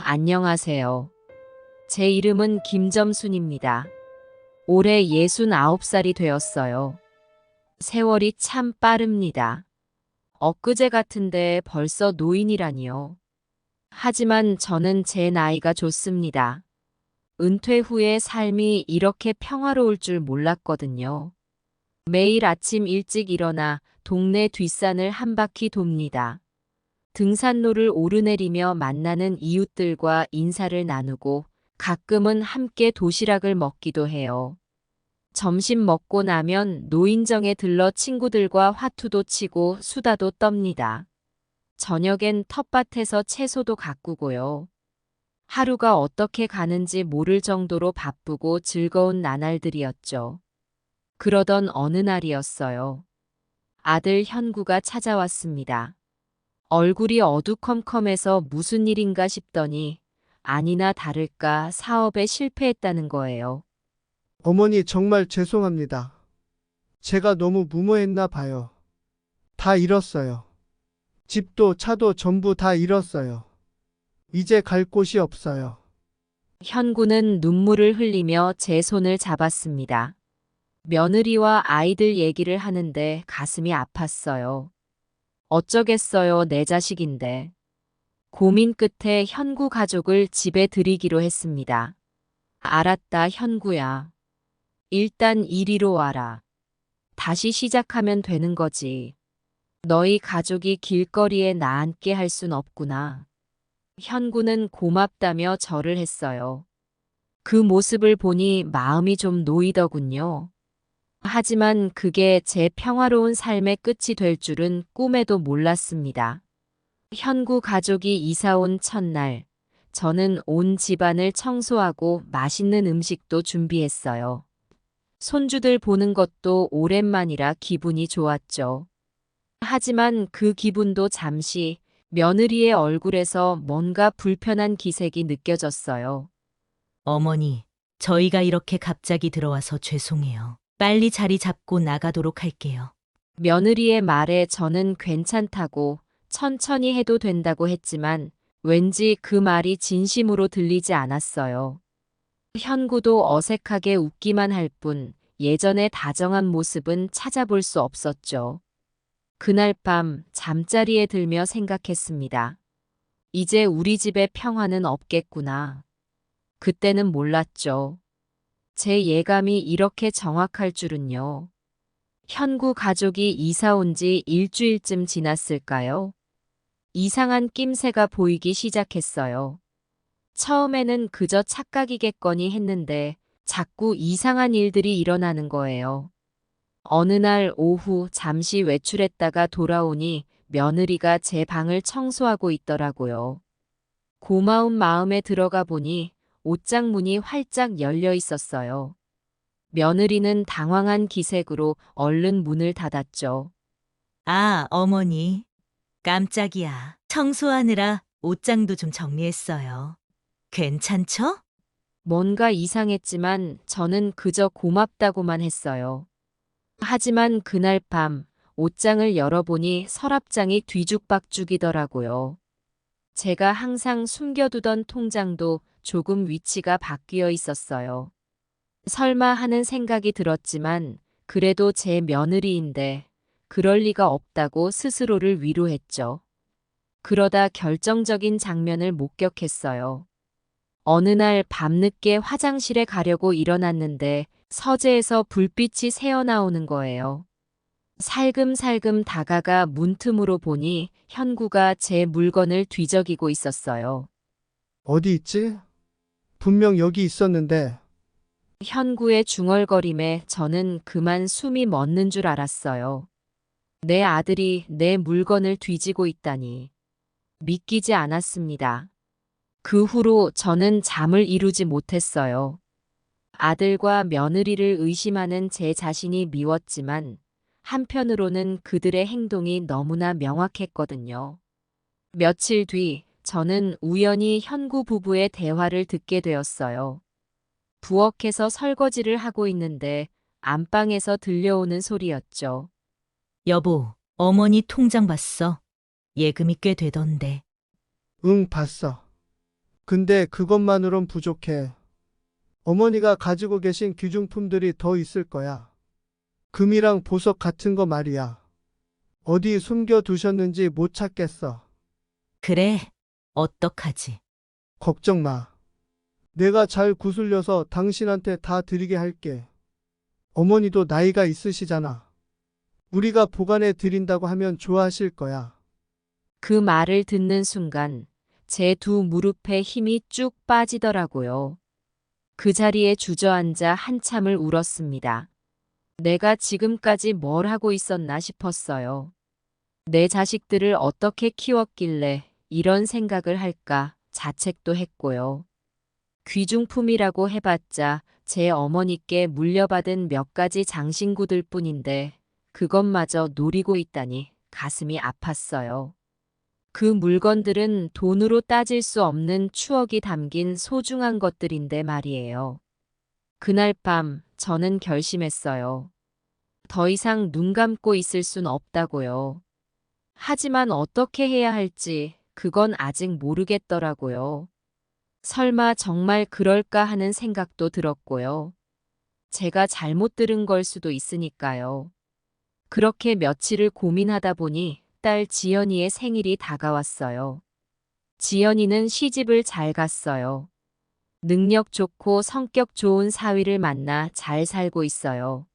안녕하세요. 제 이름은 김점순입니다. 올해 69살이 되었어요. 세월이 참 빠릅니다. 엊그제 같은데 벌써 노인이라니요. 하지만 저는 제 나이가 좋습니다. 은퇴 후에 삶이 이렇게 평화로울 줄 몰랐거든요. 매일 아침 일찍 일어나 동네 뒷산을 한 바퀴 돕니다. 등산로를 오르내리며 만나는 이웃들과 인사를 나누고 가끔은 함께 도시락을 먹기도 해요. 점심 먹고 나면 노인정에 들러 친구들과 화투도 치고 수다도 떱니다. 저녁엔 텃밭에서 채소도 가꾸고요. 하루가 어떻게 가는지 모를 정도로 바쁘고 즐거운 나날들이었죠. 그러던 어느 날이었어요. 아들 현구가 찾아왔습니다. 얼굴이 어두컴컴해서 무슨 일인가 싶더니 아니나 다를까 사업에 실패했다는 거예요. 어머니 정말 죄송합니다. 제가 너무 무모했나 봐요. 다 잃었어요. 집도 차도 전부 다 잃었어요. 이제 갈 곳이 없어요. 현구는 눈물을 흘리며 제 손을 잡았습니다. 며느리와 아이들 얘기를 하는데 가슴이 아팠어요. 어쩌겠어요, 내 자식인데. 고민 끝에 현구 가족을 집에 들이기로 했습니다. 알았다, 현구야. 일단 이리로 와라. 다시 시작하면 되는 거지. 너희 가족이 길거리에 나앉게 할 순 없구나. 현구는 고맙다며 절을 했어요. 그 모습을 보니 마음이 좀 놓이더군요. 하지만 그게 제 평화로운 삶의 끝이 될 줄은 꿈에도 몰랐습니다. 현구 가족이 이사 온 첫날, 저는 온 집안을 청소하고 맛있는 음식도 준비했어요. 손주들 보는 것도 오랜만이라 기분이 좋았죠. 하지만 그 기분도 잠시 며느리의 얼굴에서 뭔가 불편한 기색이 느껴졌어요. 어머니, 저희가 이렇게 갑자기 들어와서 죄송해요. 빨리 자리 잡고 나가도록 할게요. 며느리의 말에 저는 괜찮다고 천천히 해도 된다고 했지만 왠지 그 말이 진심으로 들리지 않았어요. 현구도 어색하게 웃기만 할 뿐 예전의 다정한 모습은 찾아볼 수 없었죠. 그날 밤 잠자리에 들며 생각했습니다. 이제 우리 집에 평화는 없겠구나. 그때는 몰랐죠. 제 예감이 이렇게 정확할 줄은요. 현구 가족이 이사 온 지 일주일쯤 지났을까요? 이상한 낌새가 보이기 시작했어요. 처음에는 그저 착각이겠거니 했는데 자꾸 이상한 일들이 일어나는 거예요. 어느 날 오후 잠시 외출했다가 돌아오니 며느리가 제 방을 청소하고 있더라고요. 고마운 마음에 들어가 보니 옷장 문이 활짝 열려 있었어요. 며느리는 당황한 기색으로 얼른 문을 닫았죠. 아, 어머니. 깜짝이야. 청소하느라 옷장도 좀 정리했어요. 괜찮죠? 뭔가 이상했지만 저는 그저 고맙다고만 했어요. 하지만 그날 밤 옷장을 열어보니 서랍장이 뒤죽박죽이더라고요. 제가 항상 숨겨두던 통장도 조금 위치가 바뀌어 있었어요. 설마 하는 생각이 들었지만 그래도 제 며느리인데 그럴 리가 없다고 스스로를 위로했죠. 그러다 결정적인 장면을 목격했어요. 어느 날 밤늦게 화장실에 가려고 일어났는데 서재에서 불빛이 새어나오는 거예요. 살금살금 다가가 문틈으로 보니 현구가 제 물건을 뒤적이고 있었어요. 어디 있지? 분명 여기 있었는데. 현구의 중얼거림에 저는 그만 숨이 멎는 줄 알았어요. 내 아들이 내 물건을 뒤지고 있다니. 믿기지 않았습니다. 그 후로 저는 잠을 이루지 못했어요. 아들과 며느리를 의심하는 제 자신이 미웠지만 한편으로는 그들의 행동이 너무나 명확했거든요. 며칠 뒤 저는 우연히 현구 부부의 대화를 듣게 되었어요. 부엌에서 설거지를 하고 있는데 안방에서 들려오는 소리였죠. 여보, 어머니 통장 봤어. 예금이 꽤 되던데. 응, 봤어. 근데 그것만으론 부족해. 어머니가 가지고 계신 귀중품들이 더 있을 거야. 금이랑 보석 같은 거 말이야. 어디 숨겨 두셨는지 못 찾겠어. 그래, 어떡하지? 걱정 마. 내가 잘 구슬려서 당신한테 다 드리게 할게. 어머니도 나이가 있으시잖아. 우리가 보관해 드린다고 하면 좋아하실 거야. 그 말을 듣는 순간 제 두 무릎에 힘이 쭉 빠지더라고요. 그 자리에 주저앉아 한참을 울었습니다. 내가 지금까지 뭘 하고 있었나 싶었어요. 내 자식들을 어떻게 키웠길래 이런 생각을 할까 자책도 했고요. 귀중품이라고 해봤자 제 어머니께 물려받은 몇 가지 장신구들 뿐인데 그것마저 노리고 있다니 가슴이 아팠어요. 그 물건들은 돈으로 따질 수 없는 추억이 담긴 소중한 것들인데 말이에요. 그날 밤 저는 결심했어요. 더 이상 눈 감고 있을 순 없다고요. 하지만 어떻게 해야 할지 그건 아직 모르겠더라고요. 설마 정말 그럴까 하는 생각도 들었고요. 제가 잘못 들은 걸 수도 있으니까요. 그렇게 며칠을 고민하다 보니 딸 지연이의 생일이 다가왔어요. 지연이는 시집을 잘 갔어요. 능력 좋고 성격 좋은 사위를 만나 잘 살고 있어요.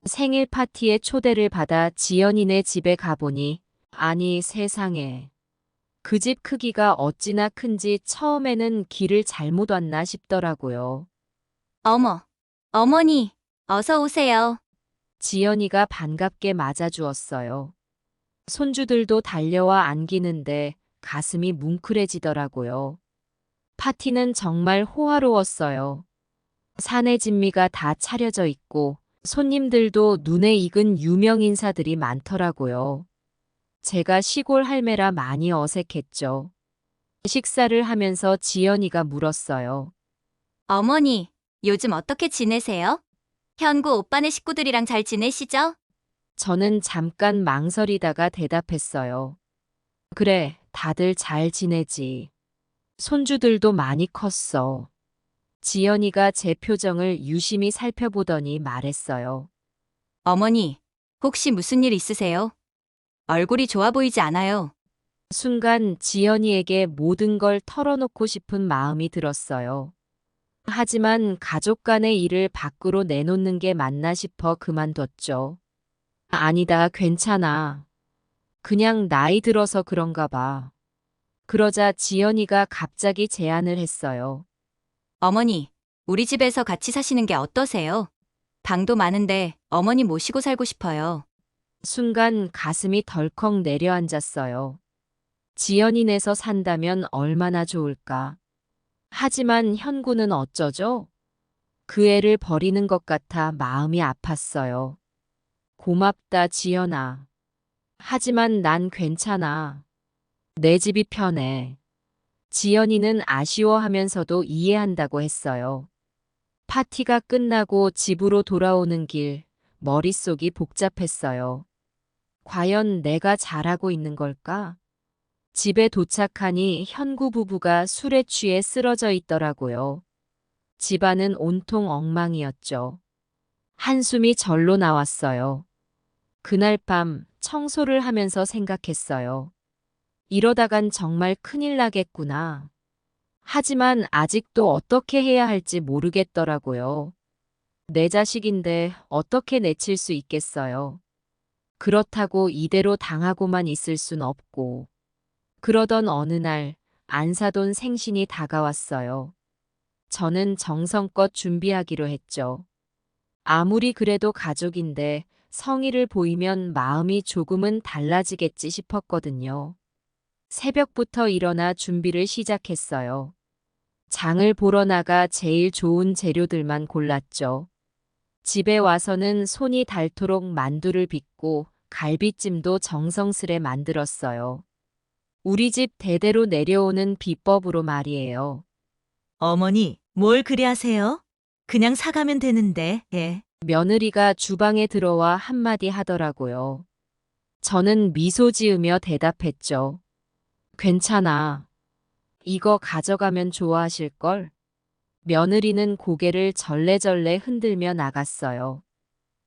생일 파티에 초대를 받아 지연이네 집에 가보니 아니 세상에. 그 집 크기가 어찌나 큰지 처음에는 길을 잘못 왔나 싶더라고요. 어머, 어머니, 어서 오세요. 지연이가 반갑게 맞아주었어요. 손주들도 달려와 안기는데 가슴이 뭉클해지더라고요. 파티는 정말 호화로웠어요. 사내 진미가 다 차려져 있고 손님들도 눈에 익은 유명 인사들이 많더라고요. 제가 시골 할매라 많이 어색했죠. 식사를 하면서 지연이가 물었어요. 어머니, 요즘 어떻게 지내세요? 현구 오빠네 식구들이랑 잘 지내시죠? 저는 잠깐 망설이다가 대답했어요. 그래, 다들 잘 지내지. 손주들도 많이 컸어. 지연이가 제 표정을 유심히 살펴보더니 말했어요. 어머니, 혹시 무슨 일 있으세요? 얼굴이 좋아 보이지 않아요. 순간 지연이에게 모든 걸 털어놓고 싶은 마음이 들었어요. 하지만 가족 간의 일을 밖으로 내놓는 게 맞나 싶어 그만뒀죠. 아니다, 괜찮아. 그냥 나이 들어서 그런가 봐. 그러자 지연이가 갑자기 제안을 했어요. 어머니, 우리 집에서 같이 사시는 게 어떠세요? 방도 많은데 어머니 모시고 살고 싶어요. 순간 가슴이 덜컥 내려앉았어요. 지연이네서 산다면 얼마나 좋을까. 하지만 현구는 어쩌죠? 그 애를 버리는 것 같아 마음이 아팠어요. 고맙다, 지연아. 하지만 난 괜찮아. 내 집이 편해. 지연이는 아쉬워하면서도 이해한다고 했어요. 파티가 끝나고 집으로 돌아오는 길, 머릿속이 복잡했어요. 과연 내가 잘하고 있는 걸까? 집에 도착하니 현구 부부가 술에 취해 쓰러져 있더라고요. 집안은 온통 엉망이었죠. 한숨이 절로 나왔어요. 그날 밤 청소를 하면서 생각했어요. 이러다간 정말 큰일 나겠구나. 하지만 아직도 어떻게 해야 할지 모르겠더라고요. 내 자식인데 어떻게 내칠 수 있겠어요. 그렇다고 이대로 당하고만 있을 순 없고. 그러던 어느 날 안사돈 생신이 다가왔어요. 저는 정성껏 준비하기로 했죠. 아무리 그래도 가족인데 성의를 보이면 마음이 조금은 달라지겠지 싶었거든요. 새벽부터 일어나 준비를 시작했어요. 장을 보러 나가 제일 좋은 재료들만 골랐죠. 집에 와서는 손이 닳도록 만두를 빚고 갈비찜도 정성스레 만들었어요. 우리 집 대대로 내려오는 비법으로 말이에요. 어머니, 뭘 그리 하세요? 그냥 사가면 되는데, 예. 며느리가 주방에 들어와 한마디 하더라고요. 저는 미소 지으며 대답했죠. 괜찮아. 이거 가져가면 좋아하실걸? 며느리는 고개를 절레절레 흔들며 나갔어요.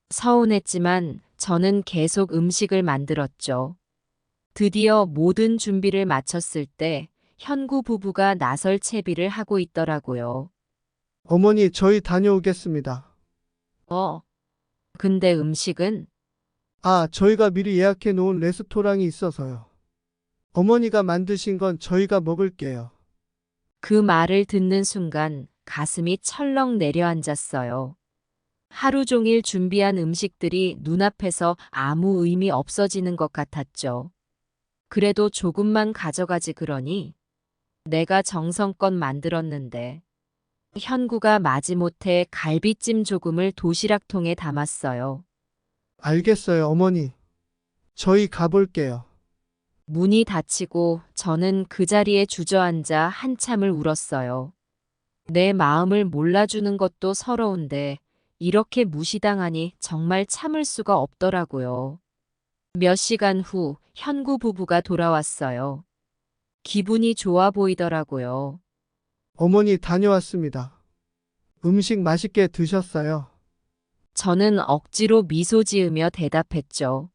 서운했지만 저는 계속 음식을 만들었죠. 드디어 모든 준비를 마쳤을 때 현구 부부가 나설 채비를 하고 있더라고요. 어머니, 저희 다녀오겠습니다. 근데 음식은? 아, 저희가 미리 예약해 놓은 레스토랑이 있어서요. 어머니가 만드신 건 저희가 먹을게요. 그 말을 듣는 순간 가슴이 철렁 내려앉았어요. 하루 종일 준비한 음식들이 눈앞에서 아무 의미 없어지는 것 같았죠. 그래도 조금만 가져가지 그러니 내가 정성껏 만들었는데. 현구가 마지못해 갈비찜 조금을 도시락통에 담았어요. 알겠어요, 어머니. 저희 가볼게요. 문이 닫히고 저는 그 자리에 주저앉아 한참을 울었어요. 내 마음을 몰라주는 것도 서러운데 이렇게 무시당하니 정말 참을 수가 없더라고요. 몇 시간 후 현구 부부가 돌아왔어요. 기분이 좋아 보이더라고요. 어머니 다녀왔습니다. 음식 맛있게 드셨어요? 저는 억지로 미소 지으며 대답했죠.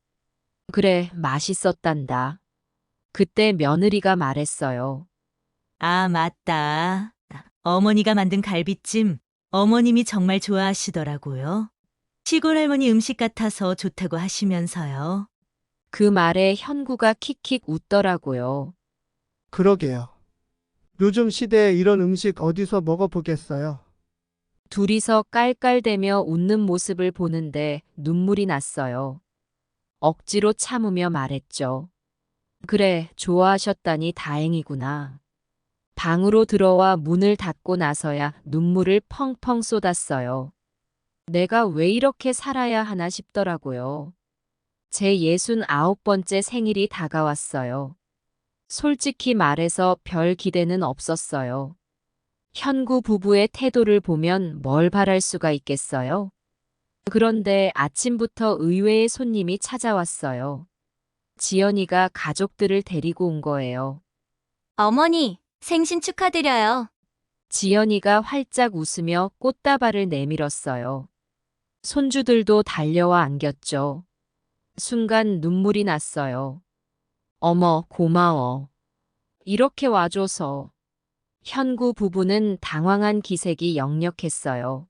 그래, 맛있었단다. 그때 며느리가 말했어요. 아, 맞다. 어머니가 만든 갈비찜 어머님이 정말 좋아하시더라고요. 시골 할머니 음식 같아서 좋다고 하시면서요. 그 말에 현구가 킥킥 웃더라고요. 그러게요. 요즘 시대에 이런 음식 어디서 먹어보겠어요? 둘이서 깔깔대며 웃는 모습을 보는데 눈물이 났어요. 억지로 참으며 말했죠. 그래, 좋아하셨다니 다행이구나. 방으로 들어와 문을 닫고 나서야 눈물을 펑펑 쏟았어요. 내가 왜 이렇게 살아야 하나 싶더라고요. 제 69번째 생일이 다가왔어요. 솔직히 말해서 별 기대는 없었어요. 현구 부부의 태도를 보면 뭘 바랄 수가 있겠어요? 그런데 아침부터 의외의 손님이 찾아왔어요. 지연이가 가족들을 데리고 온 거예요. 어머니, 생신 축하드려요. 지연이가 활짝 웃으며 꽃다발을 내밀었어요. 손주들도 달려와 안겼죠. 순간 눈물이 났어요. 어머, 고마워. 이렇게 와줘서. 현구 부부는 당황한 기색이 역력했어요.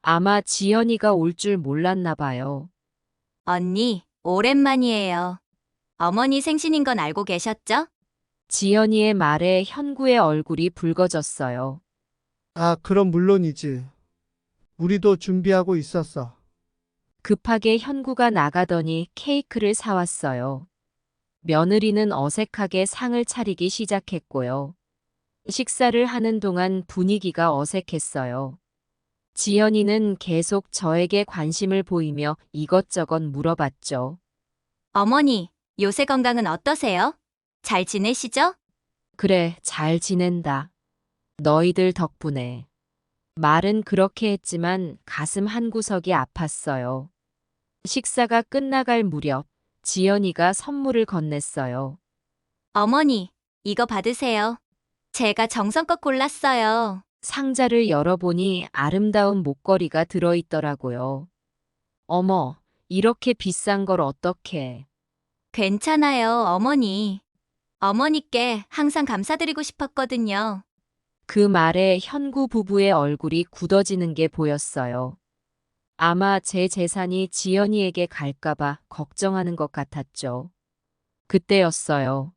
아마 지연이가 올 줄 몰랐나 봐요. 언니, 오랜만이에요. 어머니 생신인 건 알고 계셨죠? 지연이의 말에 현구의 얼굴이 붉어졌어요. 아, 그럼 물론이지. 우리도 준비하고 있었어. 급하게 현구가 나가더니 케이크를 사왔어요. 며느리는 어색하게 상을 차리기 시작했고요. 식사를 하는 동안 분위기가 어색했어요. 지연이는 계속 저에게 관심을 보이며 이것저것 물어봤죠. 어머니, 요새 건강은 어떠세요? 잘 지내시죠? 그래, 잘 지낸다. 너희들 덕분에. 말은 그렇게 했지만 가슴 한구석이 아팠어요. 식사가 끝나갈 무렵 지연이가 선물을 건넸어요. 어머니, 이거 받으세요. 제가 정성껏 골랐어요. 상자를 열어보니 아름다운 목걸이가 들어있더라고요. 어머, 이렇게 비싼 걸 어떡해. 괜찮아요, 어머니. 어머니께 항상 감사드리고 싶었거든요. 그 말에 현구 부부의 얼굴이 굳어지는 게 보였어요. 아마 제 재산이 지연이에게 갈까봐 걱정하는 것 같았죠. 그때였어요.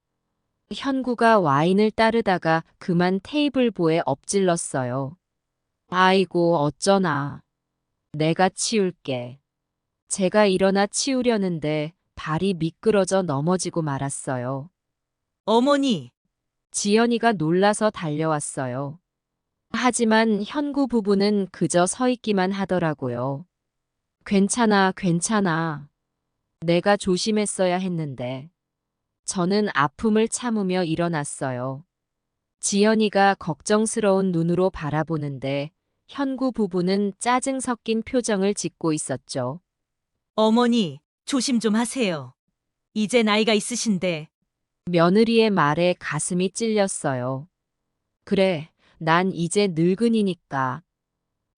현구가 와인을 따르다가 그만 테이블보에 엎질렀어요. 아이고, 어쩌나. 내가 치울게. 제가 일어나 치우려는데 발이 미끄러져 넘어지고 말았어요. 어머니, 지연이가 놀라서 달려왔어요. 하지만 현구 부부는 그저 서 있기만 하더라고요. 괜찮아, 괜찮아. 내가 조심했어야 했는데. 저는 아픔을 참으며 일어났어요. 지연이가 걱정스러운 눈으로 바라보는데 현구 부부는 짜증 섞인 표정을 짓고 있었죠. 어머니, 조심 좀 하세요. 이제 나이가 있으신데. 며느리의 말에 가슴이 찔렸어요. 그래, 난 이제 늙은이니까.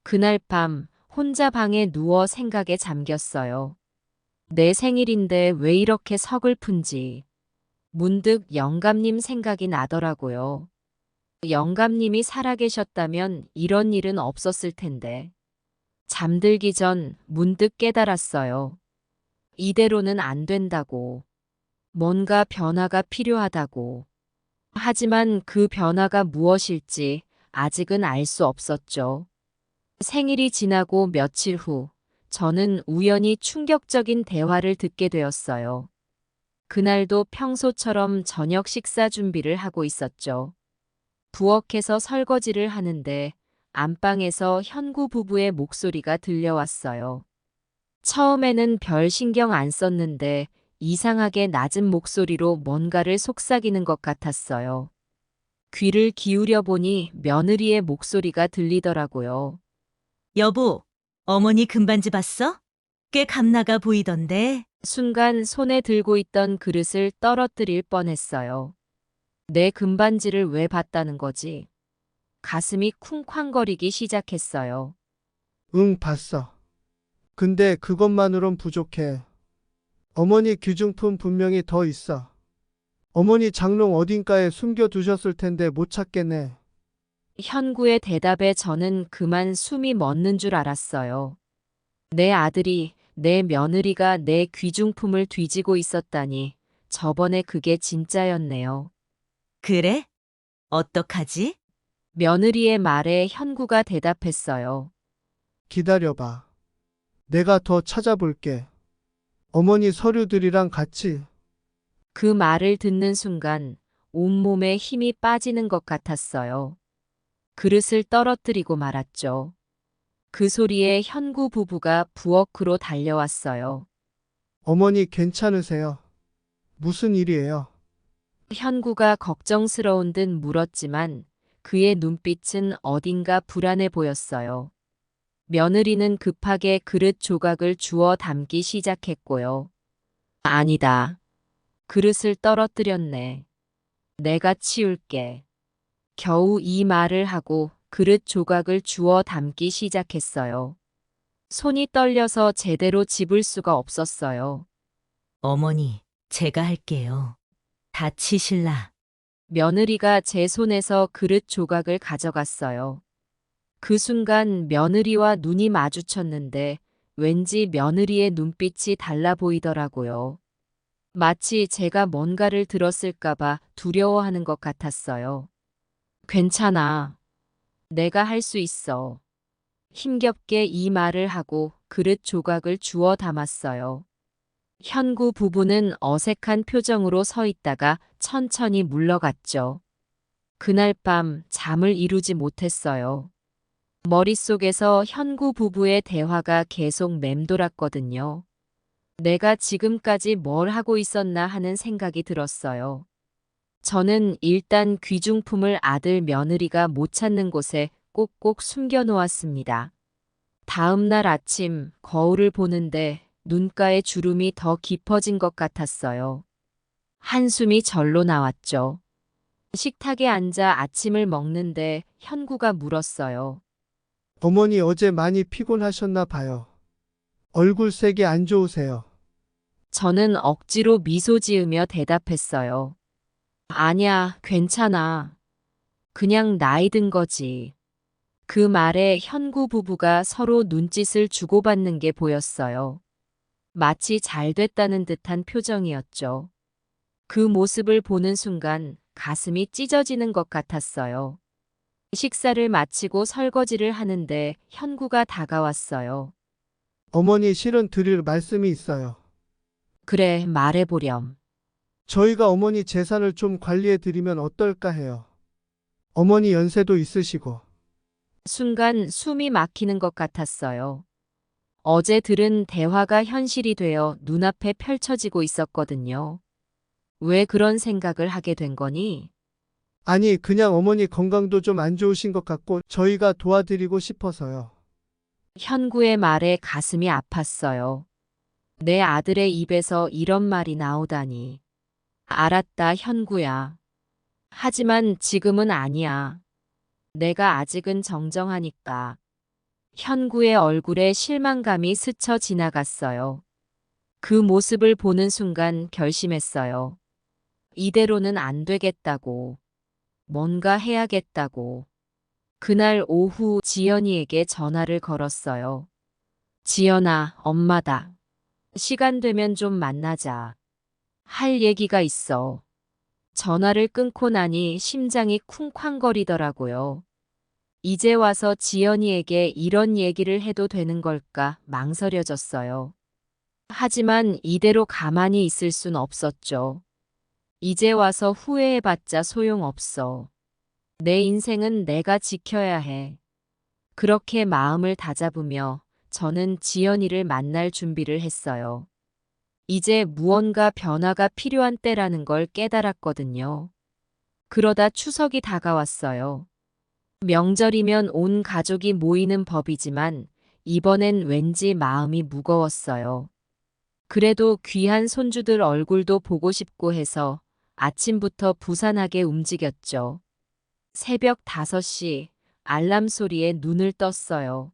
그날 밤 혼자 방에 누워 생각에 잠겼어요. 내 생일인데 왜 이렇게 서글픈지. 문득 영감님 생각이 나더라고요. 영감님이 살아계셨다면 이런 일은 없었을 텐데. 잠들기 전 문득 깨달았어요. 이대로는 안 된다고. 뭔가 변화가 필요하다고. 하지만 그 변화가 무엇일지 아직은 알 수 없었죠. 생일이 지나고 며칠 후, 저는 우연히 충격적인 대화를 듣게 되었어요. 그날도 평소처럼 저녁 식사 준비를 하고 있었죠. 부엌에서 설거지를 하는데 안방에서 현구 부부의 목소리가 들려왔어요. 처음에는 별 신경 안 썼는데 이상하게 낮은 목소리로 뭔가를 속삭이는 것 같았어요. 귀를 기울여 보니 며느리의 목소리가 들리더라고요. 여보, 어머니 금반지 봤어? 꽤 감나가 보이던데. 순간 손에 들고 있던 그릇을 떨어뜨릴 뻔했어요. 내 금반지를 왜 봤다는 거지? 가슴이 쿵쾅거리기 시작했어요. 응, 봤어. 근데 그것만으론 부족해. 어머니 귀중품 분명히 더 있어. 어머니 장롱 어딘가에 숨겨두셨을 텐데 못 찾겠네. 현구의 대답에 저는 그만 숨이 멎는 줄 알았어요. 내 아들이, 내 며느리가 내 귀중품을 뒤지고 있었다니, 저번에 그게 진짜였네요. 그래? 어떡하지? 며느리의 말에 현구가 대답했어요. 기다려봐. 내가 더 찾아볼게. 어머니 서류들이랑 같이. 그 말을 듣는 순간 온몸에 힘이 빠지는 것 같았어요. 그릇을 떨어뜨리고 말았죠. 그 소리에 현구 부부가 부엌으로 달려왔어요. 어머니 괜찮으세요? 무슨 일이에요? 현구가 걱정스러운 듯 물었지만 그의 눈빛은 어딘가 불안해 보였어요. 며느리는 급하게 그릇 조각을 주워 담기 시작했고요. 아니다. 그릇을 떨어뜨렸네. 내가 치울게. 겨우 이 말을 하고 그릇 조각을 주워 담기 시작했어요. 손이 떨려서 제대로 집을 수가 없었어요. 어머니, 제가 할게요. 다치실라. 며느리가 제 손에서 그릇 조각을 가져갔어요. 그 순간 며느리와 눈이 마주쳤는데 왠지 며느리의 눈빛이 달라 보이더라고요. 마치 제가 뭔가를 들었을까봐 두려워하는 것 같았어요. 괜찮아. 내가 할 수 있어. 힘겹게 이 말을 하고 그릇 조각을 주워 담았어요. 현구 부부는 어색한 표정으로 서 있다가 천천히 물러갔죠. 그날 밤 잠을 이루지 못했어요. 머릿속에서 현구 부부의 대화가 계속 맴돌았거든요. 내가 지금까지 뭘 하고 있었나 하는 생각이 들었어요. 저는 일단 귀중품을 아들 며느리가 못 찾는 곳에 꼭꼭 숨겨놓았습니다. 다음 날 아침 거울을 보는데 눈가에 주름이 더 깊어진 것 같았어요. 한숨이 절로 나왔죠. 식탁에 앉아 아침을 먹는데 현구가 물었어요. 어머니 어제 많이 피곤하셨나 봐요. 얼굴색이 안 좋으세요. 저는 억지로 미소 지으며 대답했어요. 아니야, 괜찮아. 그냥 나이 든 거지. 그 말에 현구 부부가 서로 눈짓을 주고받는 게 보였어요. 마치 잘 됐다는 듯한 표정이었죠. 그 모습을 보는 순간 가슴이 찢어지는 것 같았어요. 식사를 마치고 설거지를 하는데 현구가 다가왔어요. 어머니 실은 드릴 말씀이 있어요. 그래, 말해보렴. 저희가 어머니 재산을 좀 관리해 드리면 어떨까 해요. 어머니 연세도 있으시고. 순간 숨이 막히는 것 같았어요. 어제 들은 대화가 현실이 되어 눈앞에 펼쳐지고 있었거든요. 왜 그런 생각을 하게 된 거니? 아니, 그냥 어머니 건강도 좀 안 좋으신 것 같고 저희가 도와드리고 싶어서요. 현구의 말에 가슴이 아팠어요. 내 아들의 입에서 이런 말이 나오다니. 알았다, 현구야. 하지만 지금은 아니야. 내가 아직은 정정하니까. 현구의 얼굴에 실망감이 스쳐 지나갔어요. 그 모습을 보는 순간 결심했어요. 이대로는 안 되겠다고. 뭔가 해야겠다고. 그날 오후 지연이에게 전화를 걸었어요. 지연아, 엄마다. 시간 되면 좀 만나자. 할 얘기가 있어. 전화를 끊고 나니 심장이 쿵쾅거리더라고요. 이제 와서 지연이에게 이런 얘기를 해도 되는 걸까 망설여졌어요. 하지만 이대로 가만히 있을 순 없었죠. 이제 와서 후회해봤자 소용없어. 내 인생은 내가 지켜야 해. 그렇게 마음을 다잡으며 저는 지연이를 만날 준비를 했어요. 이제 무언가 변화가 필요한 때라는 걸 깨달았거든요. 그러다 추석이 다가왔어요. 명절이면 온 가족이 모이는 법이지만 이번엔 왠지 마음이 무거웠어요. 그래도 귀한 손주들 얼굴도 보고 싶고 해서 아침부터 부산하게 움직였죠. 새벽 5시 알람 소리에 눈을 떴어요.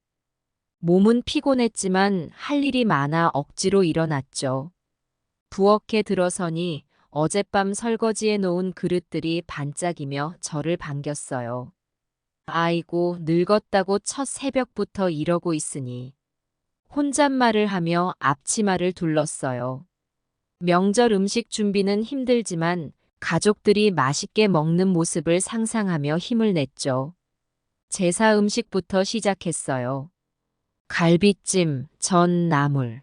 몸은 피곤했지만 할 일이 많아 억지로 일어났죠. 부엌에 들어서니 어젯밤 설거지해 놓은 그릇들이 반짝이며 저를 반겼어요. 아이고, 늙었다고 첫 새벽부터 이러고 있으니. 혼잣말을 하며 앞치마를 둘렀어요. 명절 음식 준비는 힘들지만 가족들이 맛있게 먹는 모습을 상상하며 힘을 냈죠. 제사 음식부터 시작했어요. 갈비찜, 전, 나물.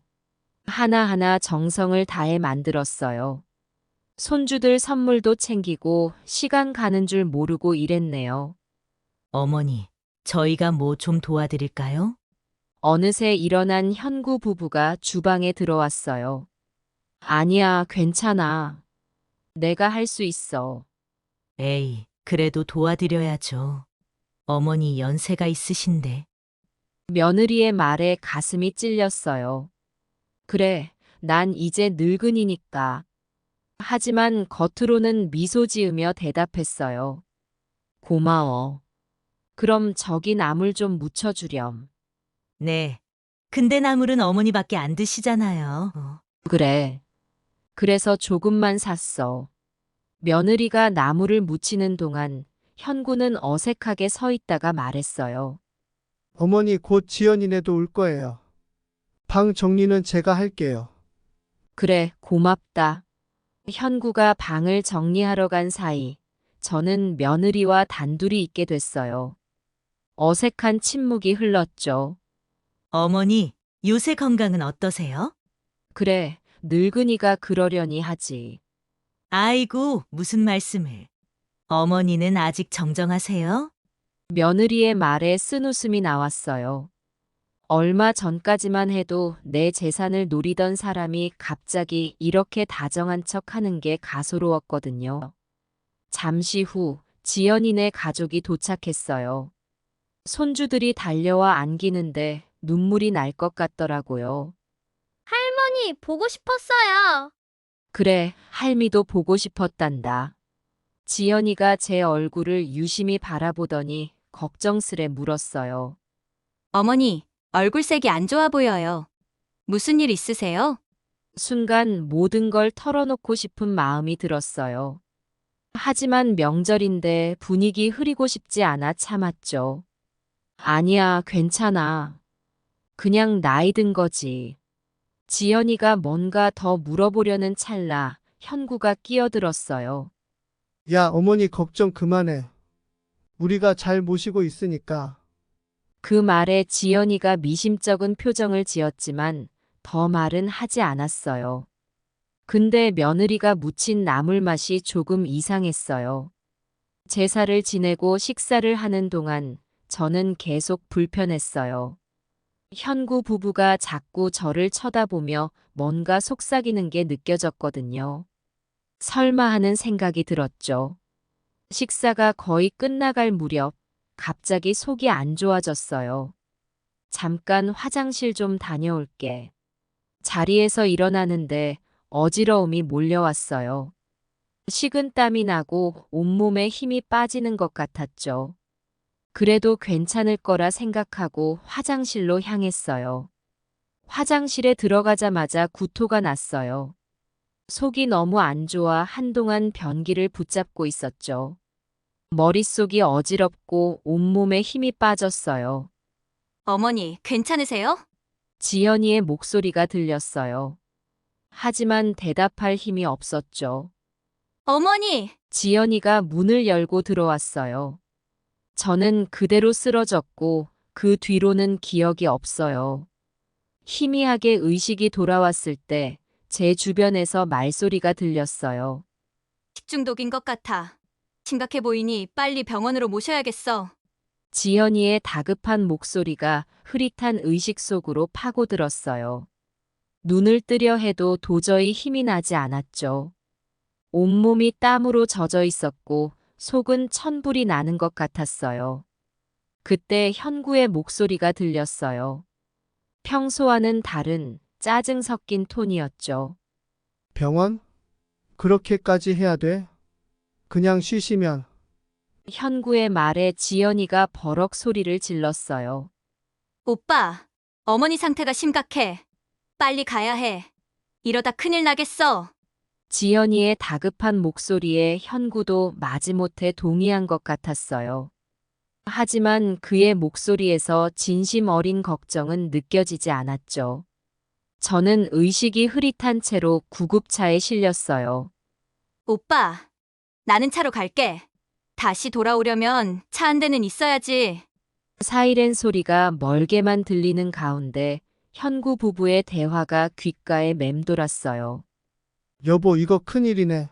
하나하나 정성을 다해 만들었어요. 손주들 선물도 챙기고 시간 가는 줄 모르고 일했네요. 어머니, 저희가 뭐 좀 도와드릴까요? 어느새 일어난 현구 부부가 주방에 들어왔어요. 아니야, 괜찮아. 내가 할 수 있어. 에이, 그래도 도와드려야죠. 어머니 연세가 있으신데. 며느리의 말에 가슴이 찔렸어요. 그래, 난 이제 늙은이니까. 하지만 겉으로는 미소 지으며 대답했어요. 고마워. 그럼 저기 나물 좀 묻혀주렴. 네. 근데 나물은 어머니밖에 안 드시잖아요. 그래. 그래서 조금만 샀어. 며느리가 나물을 묻히는 동안 현구는 어색하게 서 있다가 말했어요. 어머니 곧 지연이네도 올 거예요. 방 정리는 제가 할게요. 그래, 고맙다. 현구가 방을 정리하러 간 사이 저는 며느리와 단둘이 있게 됐어요. 어색한 침묵이 흘렀죠. 어머니, 요새 건강은 어떠세요? 그래, 늙은이가 그러려니 하지. 아이고, 무슨 말씀을. 어머니는 아직 정정하세요? 며느리의 말에 쓴웃음이 나왔어요. 얼마 전까지만 해도 내 재산을 노리던 사람이 갑자기 이렇게 다정한 척 하는 게 가소로웠거든요. 잠시 후 지연이네 가족이 도착했어요. 손주들이 달려와 안기는데 눈물이 날 것 같더라고요. 할머니, 보고 싶었어요. 그래, 할미도 보고 싶었단다. 지연이가 제 얼굴을 유심히 바라보더니 걱정스레 물었어요. 어머니, 얼굴색이 안 좋아 보여요. 무슨 일 있으세요? 순간 모든 걸 털어놓고 싶은 마음이 들었어요. 하지만 명절인데 분위기 흐리고 싶지 않아 참았죠. 아니야, 괜찮아. 그냥 나이 든 거지. 지연이가 뭔가 더 물어보려는 찰나 현구가 끼어들었어요. 야, 어머니 걱정 그만해. 우리가 잘 모시고 있으니까. 그 말에 지연이가 미심쩍은 표정을 지었지만 더 말은 하지 않았어요. 근데 며느리가 무친 나물 맛이 조금 이상했어요. 제사를 지내고 식사를 하는 동안 저는 계속 불편했어요. 현구 부부가 자꾸 저를 쳐다보며 뭔가 속삭이는 게 느껴졌거든요. 설마 하는 생각이 들었죠. 식사가 거의 끝나갈 무렵 갑자기 속이 안 좋아졌어요. 잠깐 화장실 좀 다녀올게. 자리에서 일어나는데 어지러움이 몰려왔어요. 식은 땀이 나고 온몸에 힘이 빠지는 것 같았죠. 그래도 괜찮을 거라 생각하고 화장실로 향했어요. 화장실에 들어가자마자 구토가 났어요. 속이 너무 안 좋아 한동안 변기를 붙잡고 있었죠. 머릿속이 어지럽고 온몸에 힘이 빠졌어요. 어머니, 괜찮으세요? 지연이의 목소리가 들렸어요. 하지만 대답할 힘이 없었죠. 어머니! 지연이가 문을 열고 들어왔어요. 저는 그대로 쓰러졌고 그 뒤로는 기억이 없어요. 희미하게 의식이 돌아왔을 때 제 주변에서 말소리가 들렸어요. 식중독인 것 같아. 심각해 보이니 빨리 병원으로 모셔야겠어. 지연이의 다급한 목소리가 흐릿한 의식 속으로 파고들었어요. 눈을 뜨려 해도 도저히 힘이 나지 않았죠. 온몸이 땀으로 젖어 있었고 속은 천불이 나는 것 같았어요. 그때 현구의 목소리가 들렸어요. 평소와는 다른 짜증 섞인 톤이었죠. 병원? 그렇게까지 해야 돼? 그냥 쉬시면. 현구의 말에 지연이가 버럭 소리를 질렀어요. 오빠, 어머니 상태가 심각해. 빨리 가야 해. 이러다 큰일 나겠어. 지연이의 다급한 목소리에 현구도 마지못해 동의한 것 같았어요. 하지만 그의 목소리에서 진심 어린 걱정은 느껴지지 않았죠. 저는 의식이 흐릿한 채로 구급차에 실렸어요. 오빠, 나는 차로 갈게. 다시 돌아오려면 차 한 대는 있어야지. 사이렌 소리가 멀게만 들리는 가운데 현구 부부의 대화가 귓가에 맴돌았어요. 여보, 이거 큰일이네.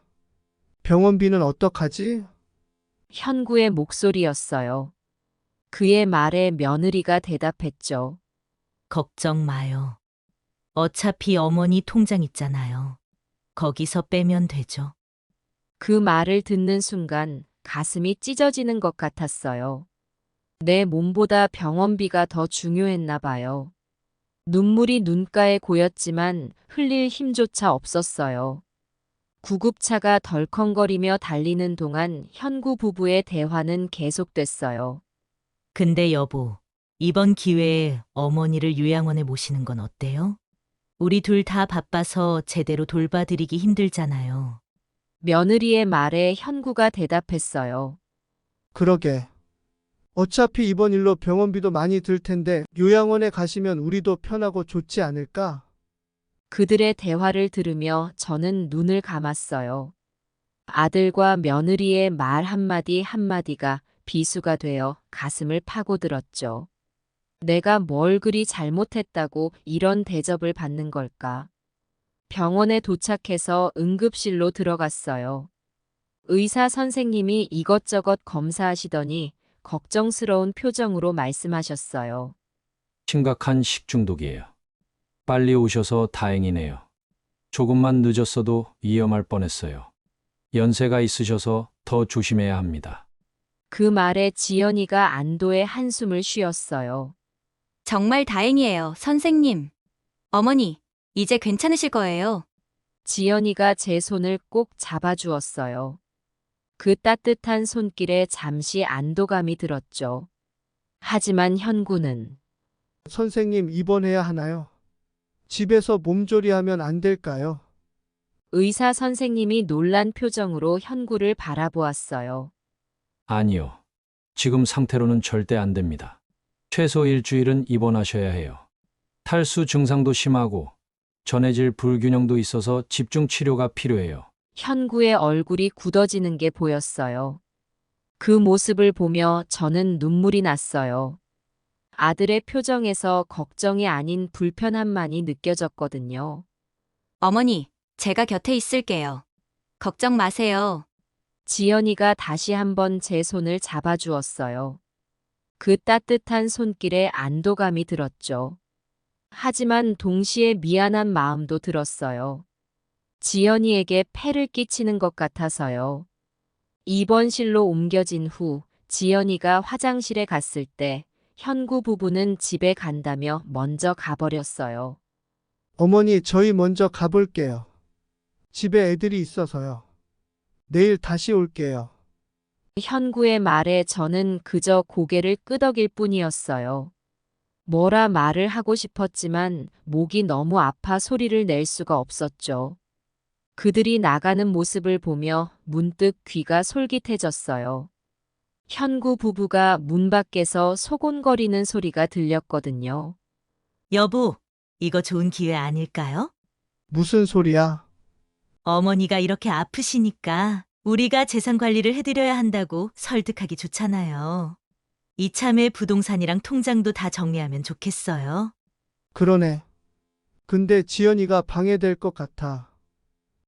병원비는 어떡하지? 현구의 목소리였어요. 그의 말에 며느리가 대답했죠. 걱정 마요. 어차피 어머니 통장 있잖아요. 거기서 빼면 되죠. 그 말을 듣는 순간 가슴이 찢어지는 것 같았어요. 내 몸보다 병원비가 더 중요했나 봐요. 눈물이 눈가에 고였지만 흘릴 힘조차 없었어요. 구급차가 덜컹거리며 달리는 동안 현구 부부의 대화는 계속됐어요. 근데 여보, 이번 기회에 어머니를 요양원에 모시는 건 어때요? 우리 둘 다 바빠서 제대로 돌봐드리기 힘들잖아요. 며느리의 말에 현구가 대답했어요. 그러게. 어차피 이번 일로 병원비도 많이 들 텐데 요양원에 가시면 우리도 편하고 좋지 않을까? 그들의 대화를 들으며 저는 눈을 감았어요. 아들과 며느리의 말 한마디 한마디가 비수가 되어 가슴을 파고들었죠. 내가 뭘 그리 잘못했다고 이런 대접을 받는 걸까? 병원에 도착해서 응급실로 들어갔어요. 의사 선생님이 이것저것 검사하시더니 걱정스러운 표정으로 말씀하셨어요. 심각한 식중독이에요. 빨리 오셔서 다행이네요. 조금만 늦었어도 위험할 뻔했어요. 연세가 있으셔서 더 조심해야 합니다. 그 말에 지연이가 안도의 한숨을 쉬었어요. 정말 다행이에요, 선생님. 어머니, 이제 괜찮으실 거예요. 지연이가 제 손을 꼭 잡아주었어요. 그 따뜻한 손길에 잠시 안도감이 들었죠. 하지만 현구는 선생님, 입원해야 하나요? 집에서 몸조리하면 안 될까요? 의사 선생님이 놀란 표정으로 현구를 바라보았어요. 아니요. 지금 상태로는 절대 안 됩니다. 최소 일주일은 입원하셔야 해요. 탈수 증상도 심하고 전해질 불균형도 있어서 집중 치료가 필요해요. 현구의 얼굴이 굳어지는 게 보였어요. 그 모습을 보며 저는 눈물이 났어요. 아들의 표정에서 걱정이 아닌 불편함만이 느껴졌거든요. 어머니, 제가 곁에 있을게요. 걱정 마세요. 지연이가 다시 한번 제 손을 잡아주었어요. 그 따뜻한 손길에 안도감이 들었죠. 하지만 동시에 미안한 마음도 들었어요. 지연이에게 폐를 끼치는 것 같아서요. 입원실로 옮겨진 후 지연이가 화장실에 갔을 때 현구 부부는 집에 간다며 먼저 가버렸어요. 어머니, 저희 먼저 가볼게요. 집에 애들이 있어서요. 내일 다시 올게요. 현구의 말에 저는 그저 고개를 끄덕일 뿐이었어요. 뭐라 말을 하고 싶었지만 목이 너무 아파 소리를 낼 수가 없었죠. 그들이 나가는 모습을 보며 문득 귀가 솔깃해졌어요. 현구 부부가 문 밖에서 소곤거리는 소리가 들렸거든요. 여보, 이거 좋은 기회 아닐까요? 무슨 소리야? 어머니가 이렇게 아프시니까 우리가 재산 관리를 해드려야 한다고 설득하기 좋잖아요. 이참에 부동산이랑 통장도 다 정리하면 좋겠어요. 그러네. 근데 지연이가 방해될 것 같아.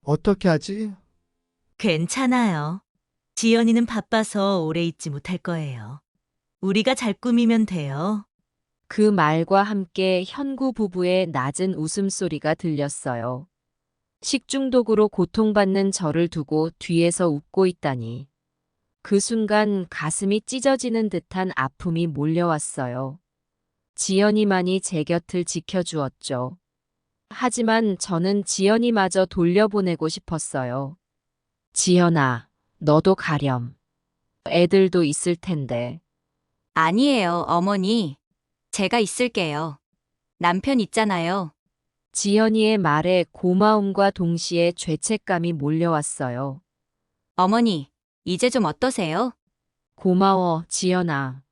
어떻게 하지? 괜찮아요. 지연이는 바빠서 오래 있지 못할 거예요. 우리가 잘 꾸미면 돼요. 그 말과 함께 현구 부부의 낮은 웃음소리가 들렸어요. 식중독으로 고통받는 저를 두고 뒤에서 웃고 있다니. 그 순간 가슴이 찢어지는 듯한 아픔이 몰려왔어요. 지연이만이 제 곁을 지켜주었죠. 하지만 저는 지연이마저 돌려보내고 싶었어요. 지연아, 너도 가렴. 애들도 있을 텐데. 아니에요, 어머니. 제가 있을게요. 남편 있잖아요. 지연이의 말에 고마움과 동시에 죄책감이 몰려왔어요. 어머니, 이제 좀 어떠세요? 고마워, 지연아.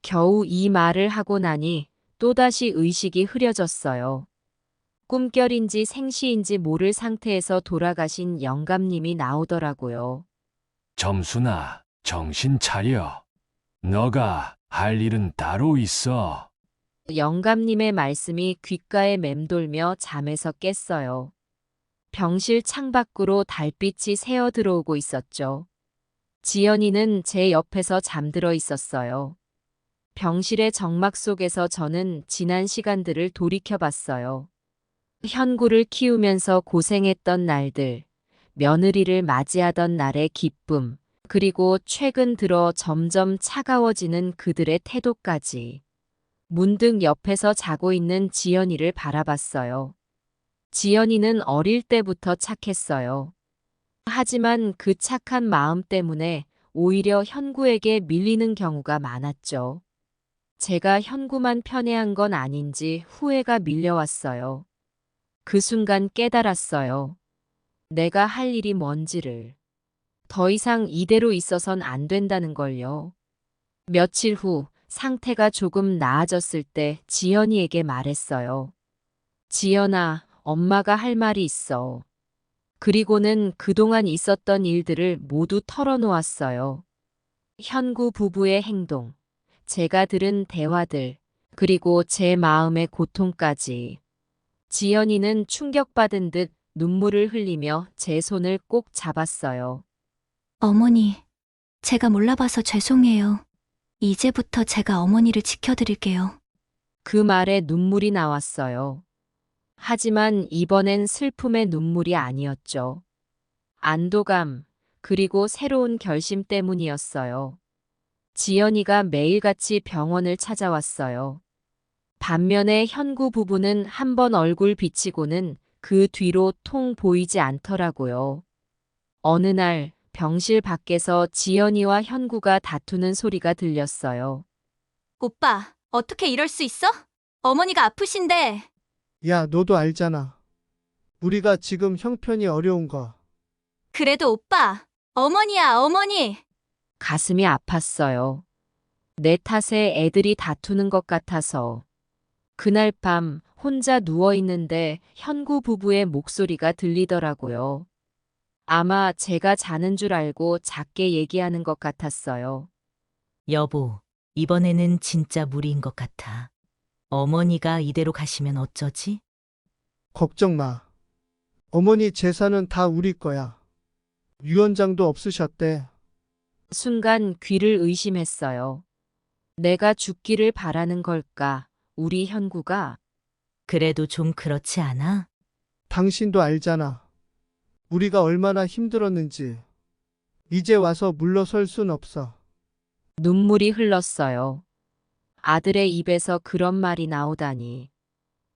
겨우 이 말을 하고 나니 또다시 의식이 흐려졌어요. 꿈결인지 생시인지 모를 상태에서 돌아가신 영감님이 나오더라고요. 점순아, 정신 차려. 너가 할 일은 따로 있어. 영감님의 말씀이 귓가에 맴돌며 잠에서 깼어요. 병실 창밖으로 달빛이 새어 들어오고 있었죠. 지연이는 제 옆에서 잠들어 있었어요. 병실의 정막 속에서 저는 지난 시간들을 돌이켜봤어요. 현구를 키우면서 고생했던 날들, 며느리를 맞이하던 날의 기쁨, 그리고 최근 들어 점점 차가워지는 그들의 태도까지. 문득 옆에서 자고 있는 지연이를 바라봤어요. 지연이는 어릴 때부터 착했어요. 하지만 그 착한 마음 때문에 오히려 현구에게 밀리는 경우가 많았죠. 제가 현구만 편애한 건 아닌지 후회가 밀려왔어요. 그 순간 깨달았어요. 내가 할 일이 뭔지를. 더 이상 이대로 있어선 안 된다는 걸요. 며칠 후 상태가 조금 나아졌을 때 지연이에게 말했어요. 지연아, 엄마가 할 말이 있어. 그리고는 그동안 있었던 일들을 모두 털어놓았어요. 현구 부부의 행동, 제가 들은 대화들, 그리고 제 마음의 고통까지. 지연이는 충격받은 듯 눈물을 흘리며 제 손을 꼭 잡았어요. 어머니, 제가 몰라봐서 죄송해요. 이제부터 제가 어머니를 지켜드릴게요. 그 말에 눈물이 나왔어요. 하지만 이번엔 슬픔의 눈물이 아니었죠. 안도감, 그리고 새로운 결심 때문이었어요. 지연이가 매일같이 병원을 찾아왔어요. 반면에 현구 부부는 한 번 얼굴 비치고는 그 뒤로 통 보이지 않더라고요. 어느 날 병실 밖에서 지연이와 현구가 다투는 소리가 들렸어요. 오빠, 어떻게 이럴 수 있어? 어머니가 아프신데. 야, 너도 알잖아. 우리가 지금 형편이 어려운 거. 그래도 오빠, 어머니야, 어머니. 가슴이 아팠어요. 내 탓에 애들이 다투는 것 같아서. 그날 밤 혼자 누워 있는데 현구 부부의 목소리가 들리더라고요. 아마 제가 자는 줄 알고 작게 얘기하는 것 같았어요. 여보, 이번에는 진짜 무리인 것 같아. 어머니가 이대로 가시면 어쩌지? 걱정 마. 어머니 재산은 다 우리 거야. 유언장도 없으셨대. 순간 귀를 의심했어요. 내가 죽기를 바라는 걸까, 우리 현구가? 그래도 좀 그렇지 않아? 당신도 알잖아. 우리가 얼마나 힘들었는지. 이제 와서 물러설 순 없어. 눈물이 흘렀어요. 아들의 입에서 그런 말이 나오다니.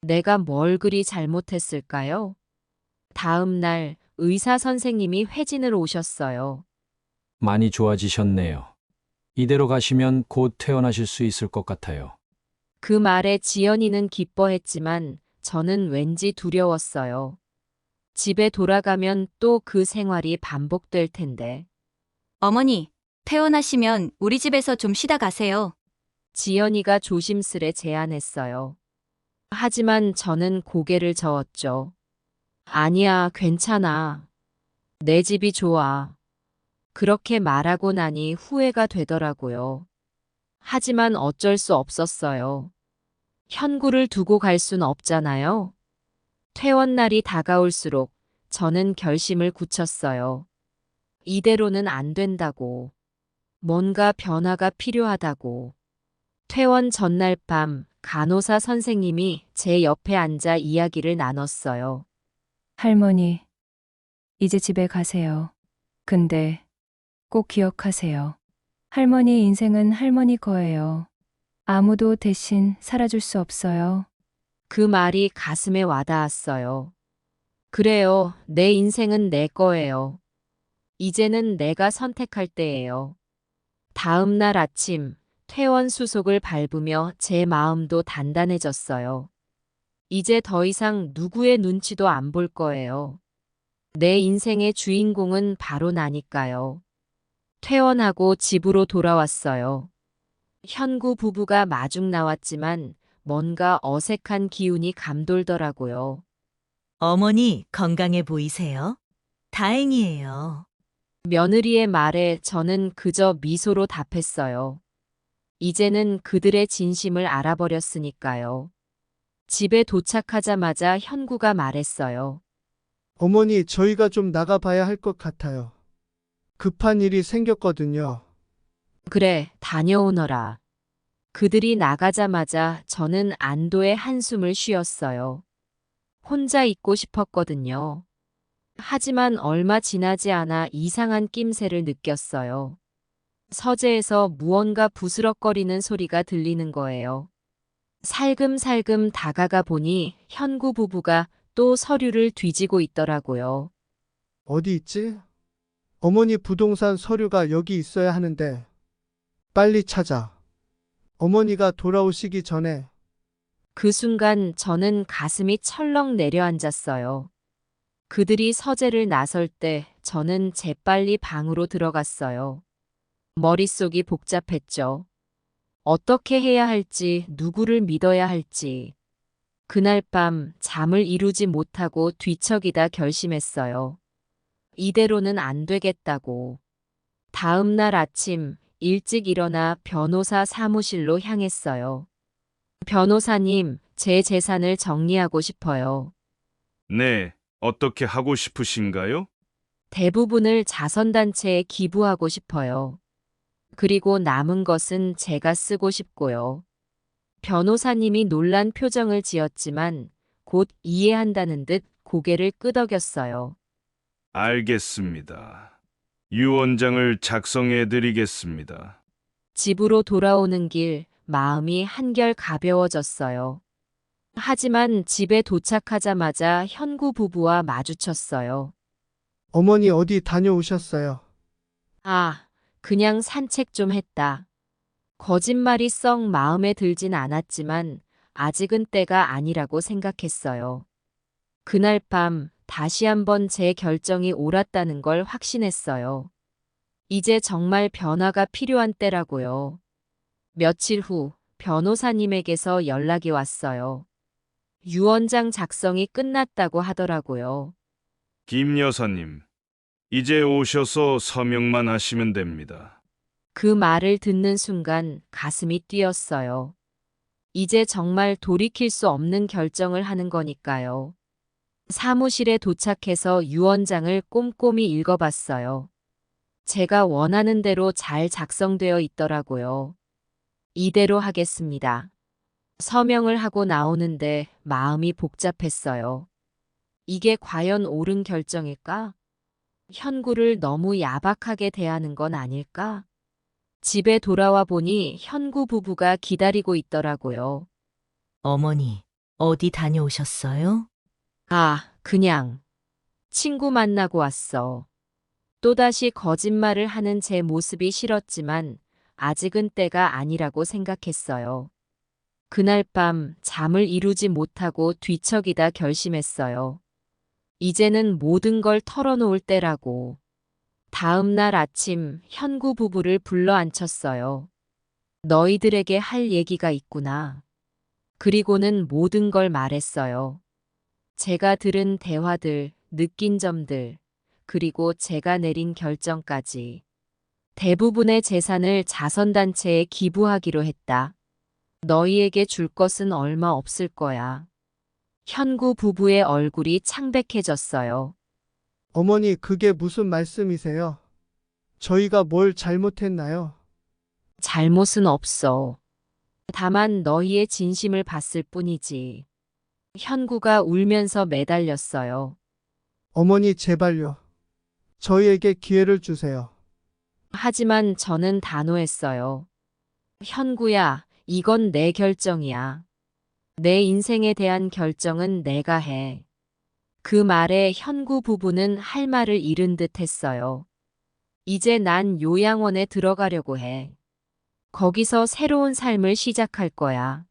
내가 뭘 그리 잘못했을까요? 다음 날 의사 선생님이 회진을 오셨어요. 많이 좋아지셨네요. 이대로 가시면 곧 퇴원하실 수 있을 것 같아요. 그 말에 지연이는 기뻐했지만 저는 왠지 두려웠어요. 집에 돌아가면 또 그 생활이 반복될 텐데. 어머니, 퇴원하시면 우리 집에서 좀 쉬다 가세요. 지연이가 조심스레 제안했어요. 하지만 저는 고개를 저었죠. 아니야, 괜찮아. 내 집이 좋아. 그렇게 말하고 나니 후회가 되더라고요. 하지만 어쩔 수 없었어요. 현구를 두고 갈 순 없잖아요. 퇴원 날이 다가올수록 저는 결심을 굳혔어요. 이대로는 안 된다고. 뭔가 변화가 필요하다고. 퇴원 전날 밤 간호사 선생님이 제 옆에 앉아 이야기를 나눴어요. 할머니, 이제 집에 가세요. 근데 꼭 기억하세요. 할머니 인생은 할머니 거예요. 아무도 대신 살아줄 수 없어요. 그 말이 가슴에 와닿았어요. 그래요. 내 인생은 내 거예요. 이제는 내가 선택할 때예요. 다음 날 아침 퇴원 수속을 밟으며 제 마음도 단단해졌어요. 이제 더 이상 누구의 눈치도 안 볼 거예요. 내 인생의 주인공은 바로 나니까요. 퇴원하고 집으로 돌아왔어요. 현구 부부가 마중 나왔지만 뭔가 어색한 기운이 감돌더라고요. 어머니 건강해 보이세요? 다행이에요. 며느리의 말에 저는 그저 미소로 답했어요. 이제는 그들의 진심을 알아버렸으니까요. 집에 도착하자마자 현구가 말했어요. 어머니, 저희가 좀 나가봐야 할 것 같아요. 급한 일이 생겼거든요. 그래, 다녀오너라. 그들이 나가자마자 저는 안도의 한숨을 쉬었어요. 혼자 있고 싶었거든요. 하지만 얼마 지나지 않아 이상한 낌새를 느꼈어요. 서재에서 무언가 부스럭거리는 소리가 들리는 거예요. 살금살금 다가가 보니 현구 부부가 또 서류를 뒤지고 있더라고요. 어디 있지? 어머니 부동산 서류가 여기 있어야 하는데. 빨리 찾아. 어머니가 돌아오시기 전에. 그 순간 저는 가슴이 철렁 내려앉았어요. 그들이 서재를 나설 때 저는 재빨리 방으로 들어갔어요. 머릿속이 복잡했죠. 어떻게 해야 할지, 누구를 믿어야 할지. 그날 밤 잠을 이루지 못하고 뒤척이다 결심했어요. 이대로는 안 되겠다고. 다음 날 아침 일찍 일어나 변호사 사무실로 향했어요. 변호사님, 제 재산을 정리하고 싶어요. 네, 어떻게 하고 싶으신가요? 대부분을 자선단체에 기부하고 싶어요. 그리고 남은 것은 제가 쓰고 싶고요. 변호사님이 놀란 표정을 지었지만 곧 이해한다는 듯 고개를 끄덕였어요. 알겠습니다. 유언장을 작성해 드리겠습니다. 집으로 돌아오는 길 마음이 한결 가벼워졌어요. 하지만 집에 도착하자마자 현구 부부와 마주쳤어요. 어머니 어디 다녀오셨어요? 아, 그냥 산책 좀 했다. 거짓말이 썩 마음에 들진 않았지만 아직은 때가 아니라고 생각했어요. 그날 밤 다시 한번 제 결정이 옳았다는 걸 확신했어요. 이제 정말 변화가 필요한 때라고요. 며칠 후 변호사님에게서 연락이 왔어요. 유언장 작성이 끝났다고 하더라고요. 김 여사님, 이제 오셔서 서명만 하시면 됩니다. 그 말을 듣는 순간 가슴이 뛰었어요. 이제 정말 돌이킬 수 없는 결정을 하는 거니까요. 사무실에 도착해서 유언장을 꼼꼼히 읽어봤어요. 제가 원하는 대로 잘 작성되어 있더라고요. 이대로 하겠습니다. 서명을 하고 나오는데 마음이 복잡했어요. 이게 과연 옳은 결정일까? 현구를 너무 야박하게 대하는 건 아닐까? 집에 돌아와 보니 현구 부부가 기다리고 있더라고요. 어머니, 어디 다녀오셨어요? 아, 그냥 친구 만나고 왔어. 또다시 거짓말을 하는 제 모습이 싫었지만 아직은 때가 아니라고 생각했어요. 그날 밤 잠을 이루지 못하고 뒤척이다 결심했어요. 이제는 모든 걸 털어놓을 때라고. 다음 날 아침 현구 부부를 불러 앉혔어요. 너희들에게 할 얘기가 있구나. 그리고는 모든 걸 말했어요. 제가 들은 대화들, 느낀 점들, 그리고 제가 내린 결정까지. 대부분의 재산을 자선단체에 기부하기로 했다. 너희에게 줄 것은 얼마 없을 거야. 현구 부부의 얼굴이 창백해졌어요. 어머니, 그게 무슨 말씀이세요? 저희가 뭘 잘못했나요? 잘못은 없어. 다만 너희의 진심을 봤을 뿐이지. 현구가 울면서 매달렸어요. 어머니, 제발요. 저희에게 기회를 주세요. 하지만 저는 단호했어요. 현구야, 이건 내 결정이야. 내 인생에 대한 결정은 내가 해. 그 말에 현구 부부는 할 말을 잃은 듯 했어요. 이제 난 요양원에 들어가려고 해. 거기서 새로운 삶을 시작할 거야.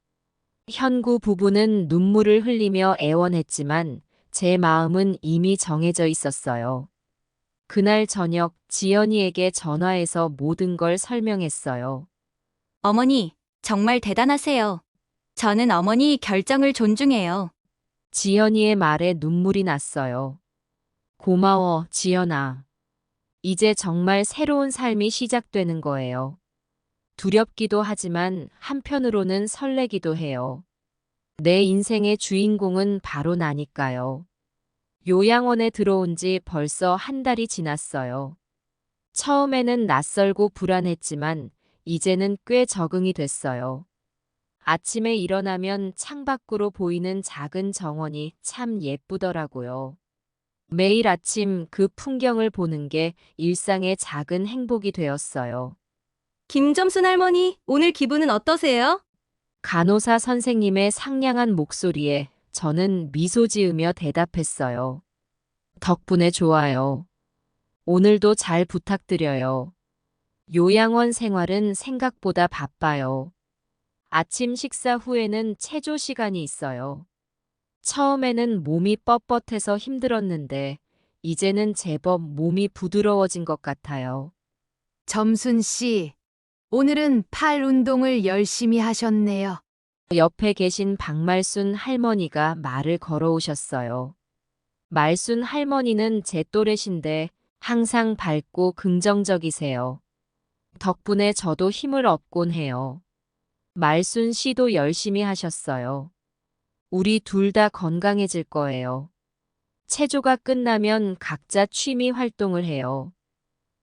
현구 부부는 눈물을 흘리며 애원했지만 제 마음은 이미 정해져 있었어요. 그날 저녁 지연이에게 전화해서 모든 걸 설명했어요. 어머니, 정말 대단하세요. 저는 어머니 결정을 존중해요. 지연이의 말에 눈물이 났어요. 고마워, 지연아. 이제 정말 새로운 삶이 시작되는 거예요. 두렵기도 하지만 한편으로는 설레기도 해요. 내 인생의 주인공은 바로 나니까요. 요양원에 들어온 지 벌써 한 달이 지났어요. 처음에는 낯설고 불안했지만 이제는 꽤 적응이 됐어요. 아침에 일어나면 창밖으로 보이는 작은 정원이 참 예쁘더라고요. 매일 아침 그 풍경을 보는 게 일상의 작은 행복이 되었어요. 김점순 할머니, 오늘 기분은 어떠세요? 간호사 선생님의 상냥한 목소리에 저는 미소 지으며 대답했어요. 덕분에 좋아요. 오늘도 잘 부탁드려요. 요양원 생활은 생각보다 바빠요. 아침 식사 후에는 체조 시간이 있어요. 처음에는 몸이 뻣뻣해서 힘들었는데 이제는 제법 몸이 부드러워진 것 같아요. 점순 씨, 오늘은 팔 운동을 열심히 하셨네요. 옆에 계신 박말순 할머니가 말을 걸어오셨어요. 말순 할머니는 제 또래신데 항상 밝고 긍정적이세요. 덕분에 저도 힘을 얻곤 해요. 말순 씨도 열심히 하셨어요. 우리 둘 다 건강해질 거예요. 체조가 끝나면 각자 취미 활동을 해요.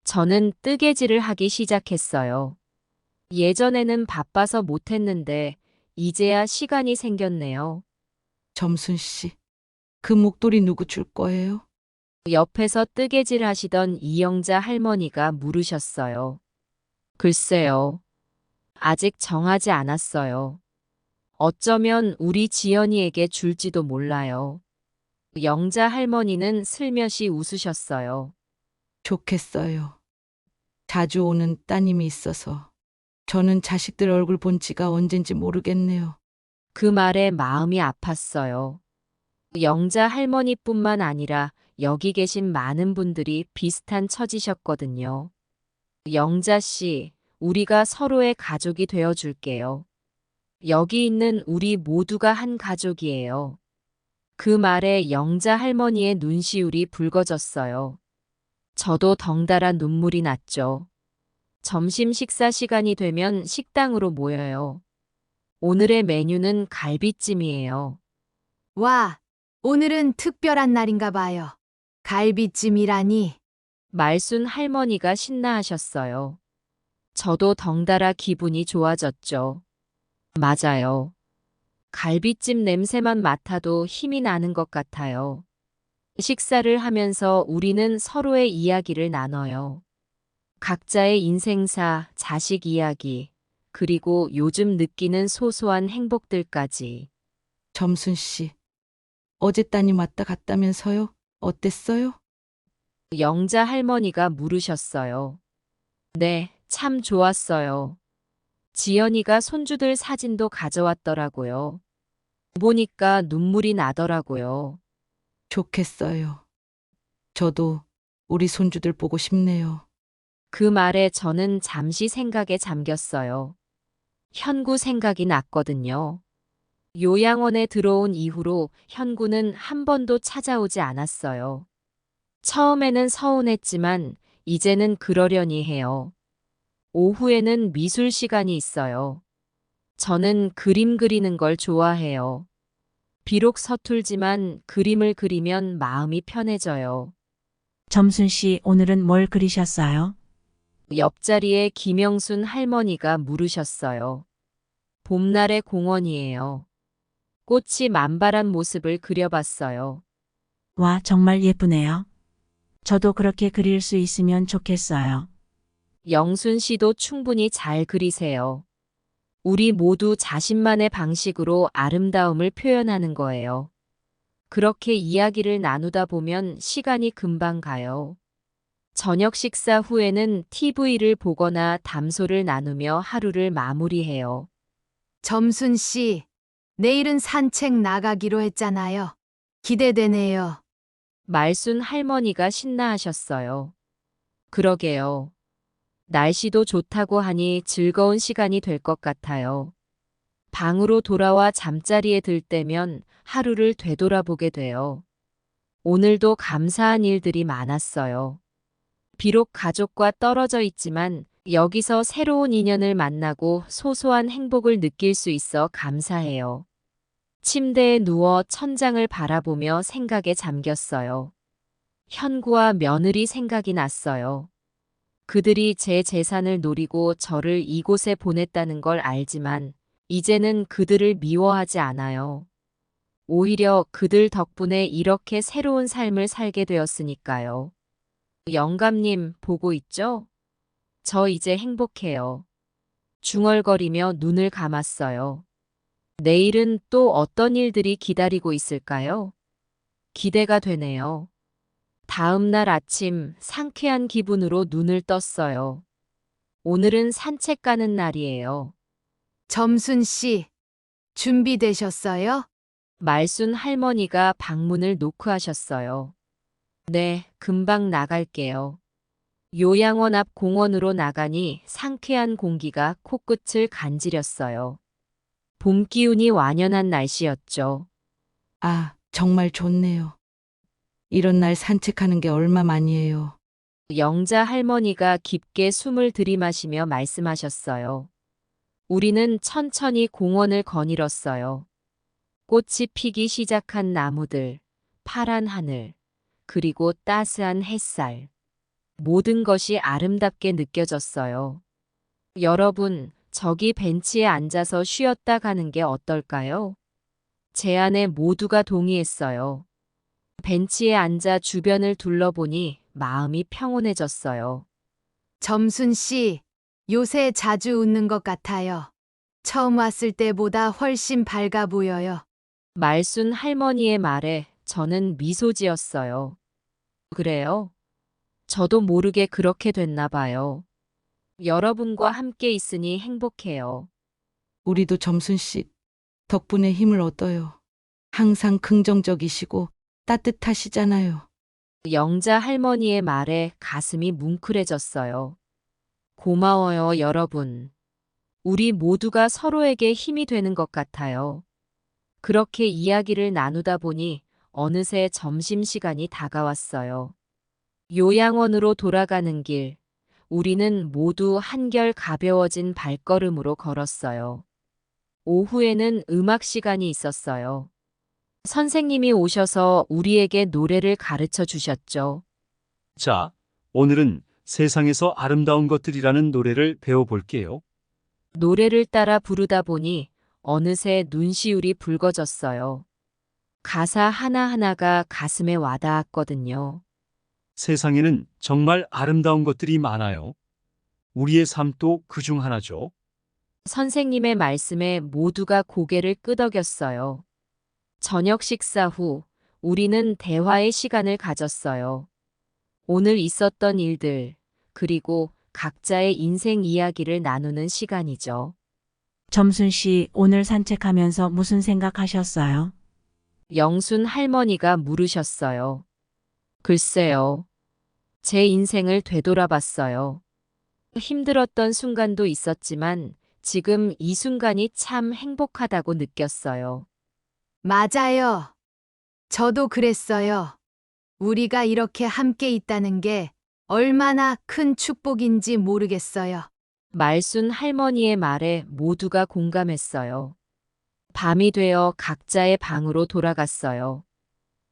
저는 뜨개질을 하기 시작했어요. 예전에는 바빠서 못했는데 이제야 시간이 생겼네요. 점순 씨, 그 목도리 누구 줄 거예요? 옆에서 뜨개질 하시던 이영자 할머니가 물으셨어요. 글쎄요. 아직 정하지 않았어요. 어쩌면 우리 지연이에게 줄지도 몰라요. 영자 할머니는 슬며시 웃으셨어요. 좋겠어요. 자주 오는 따님이 있어서 저는 자식들 얼굴 본 지가 언젠지 모르겠네요. 그 말에 마음이 아팠어요. 영자 할머니뿐만 아니라 여기 계신 많은 분들이 비슷한 처지셨거든요. 영자 씨, 우리가 서로의 가족이 되어줄게요. 여기 있는 우리 모두가 한 가족이에요. 그 말에 영자 할머니의 눈시울이 붉어졌어요. 저도 덩달아 눈물이 났죠. 점심 식사 시간이 되면 식당으로 모여요. 오늘의 메뉴는 갈비찜이에요. 와, 오늘은 특별한 날인가 봐요. 갈비찜이라니. 말순 할머니가 신나하셨어요. 저도 덩달아 기분이 좋아졌죠. 맞아요. 갈비찜 냄새만 맡아도 힘이 나는 것 같아요. 식사를 하면서 우리는 서로의 이야기를 나눠요. 각자의 인생사, 자식 이야기, 그리고 요즘 느끼는 소소한 행복들까지. 점순 씨, 어제 따님 왔다 갔다면서요? 어땠어요? 영자 할머니가 물으셨어요. 네, 참 좋았어요. 지연이가 손주들 사진도 가져왔더라고요. 보니까 눈물이 나더라고요. 좋겠어요. 저도 우리 손주들 보고 싶네요. 그 말에 저는 잠시 생각에 잠겼어요. 현구 생각이 났거든요. 요양원에 들어온 이후로 현구는 한 번도 찾아오지 않았어요. 처음에는 서운했지만 이제는 그러려니 해요. 오후에는 미술 시간이 있어요. 저는 그림 그리는 걸 좋아해요. 비록 서툴지만 그림을 그리면 마음이 편해져요. 점순 씨, 오늘은 뭘 그리셨어요? 옆자리에 김영순 할머니가 물으셨어요. 봄날의 공원이에요. 꽃이 만발한 모습을 그려봤어요. 와, 정말 예쁘네요. 저도 그렇게 그릴 수 있으면 좋겠어요. 영순 씨도 충분히 잘 그리세요. 우리 모두 자신만의 방식으로 아름다움을 표현하는 거예요. 그렇게 이야기를 나누다 보면 시간이 금방 가요. 저녁 식사 후에는 TV를 보거나 담소를 나누며 하루를 마무리해요. 점순 씨, 내일은 산책 나가기로 했잖아요. 기대되네요. 말순 할머니가 신나하셨어요. 그러게요. 날씨도 좋다고 하니 즐거운 시간이 될 것 같아요. 방으로 돌아와 잠자리에 들 때면 하루를 되돌아보게 돼요. 오늘도 감사한 일들이 많았어요. 비록 가족과 떨어져 있지만 여기서 새로운 인연을 만나고 소소한 행복을 느낄 수 있어 감사해요. 침대에 누워 천장을 바라보며 생각에 잠겼어요. 현구와 며느리 생각이 났어요. 그들이 제 재산을 노리고 저를 이곳에 보냈다는 걸 알지만 이제는 그들을 미워하지 않아요. 오히려 그들 덕분에 이렇게 새로운 삶을 살게 되었으니까요. 영감님, 보고 있죠? 저 이제 행복해요. 중얼거리며 눈을 감았어요. 내일은 또 어떤 일들이 기다리고 있을까요? 기대가 되네요. 다음 날 아침 상쾌한 기분으로 눈을 떴어요. 오늘은 산책 가는 날이에요. 점순 씨, 준비되셨어요? 말순 할머니가 방문을 노크하셨어요. 네, 금방 나갈게요. 요양원 앞 공원으로 나가니 상쾌한 공기가 코끝을 간지렸어요. 봄 기운이 완연한 날씨였죠. 아, 정말 좋네요. 이런 날 산책하는 게 얼마만이에요. 영자 할머니가 깊게 숨을 들이마시며 말씀하셨어요. 우리는 천천히 공원을 거닐었어요. 꽃이 피기 시작한 나무들, 파란 하늘, 그리고 따스한 햇살. 모든 것이 아름답게 느껴졌어요. 여러분, 저기 벤치에 앉아서 쉬었다 가는 게 어떨까요? 제 안에 모두가 동의했어요. 벤치에 앉아 주변을 둘러보니 마음이 평온해졌어요. 점순 씨, 요새 자주 웃는 것 같아요. 처음 왔을 때보다 훨씬 밝아 보여요. 말순 할머니의 말에 저는 미소 지었어요. 그래요? 저도 모르게 그렇게 됐나 봐요. 여러분과 함께 있으니 행복해요. 우리도 점순 씨 덕분에 힘을 얻어요. 항상 긍정적이시고 따뜻하시잖아요. 영자 할머니의 말에 가슴이 뭉클해졌어요. 고마워요, 여러분. 우리 모두가 서로에게 힘이 되는 것 같아요. 그렇게 이야기를 나누다 보니 어느새 점심시간이 다가왔어요. 요양원으로 돌아가는 길, 우리는 모두 한결 가벼워진 발걸음으로 걸었어요. 오후에는 음악 시간이 있었어요. 선생님이 오셔서 우리에게 노래를 가르쳐 주셨죠. 자, 오늘은 세상에서 아름다운 것들이라는 노래를 배워볼게요. 노래를 따라 부르다 보니 어느새 눈시울이 붉어졌어요. 가사 하나하나가 가슴에 와닿았거든요. 세상에는 정말 아름다운 것들이 많아요. 우리의 삶도 그중 하나죠. 선생님의 말씀에 모두가 고개를 끄덕였어요. 저녁 식사 후 우리는 대화의 시간을 가졌어요. 오늘 있었던 일들, 그리고 각자의 인생 이야기를 나누는 시간이죠. 점순 씨, 오늘 산책하면서 무슨 생각하셨어요? 영순 할머니가 물으셨어요. 글쎄요. 제 인생을 되돌아봤어요. 힘들었던 순간도 있었지만 지금 이 순간이 참 행복하다고 느꼈어요. 맞아요. 저도 그랬어요. 우리가 이렇게 함께 있다는 게 얼마나 큰 축복인지 모르겠어요. 말순 할머니의 말에 모두가 공감했어요. 밤이 되어 각자의 방으로 돌아갔어요.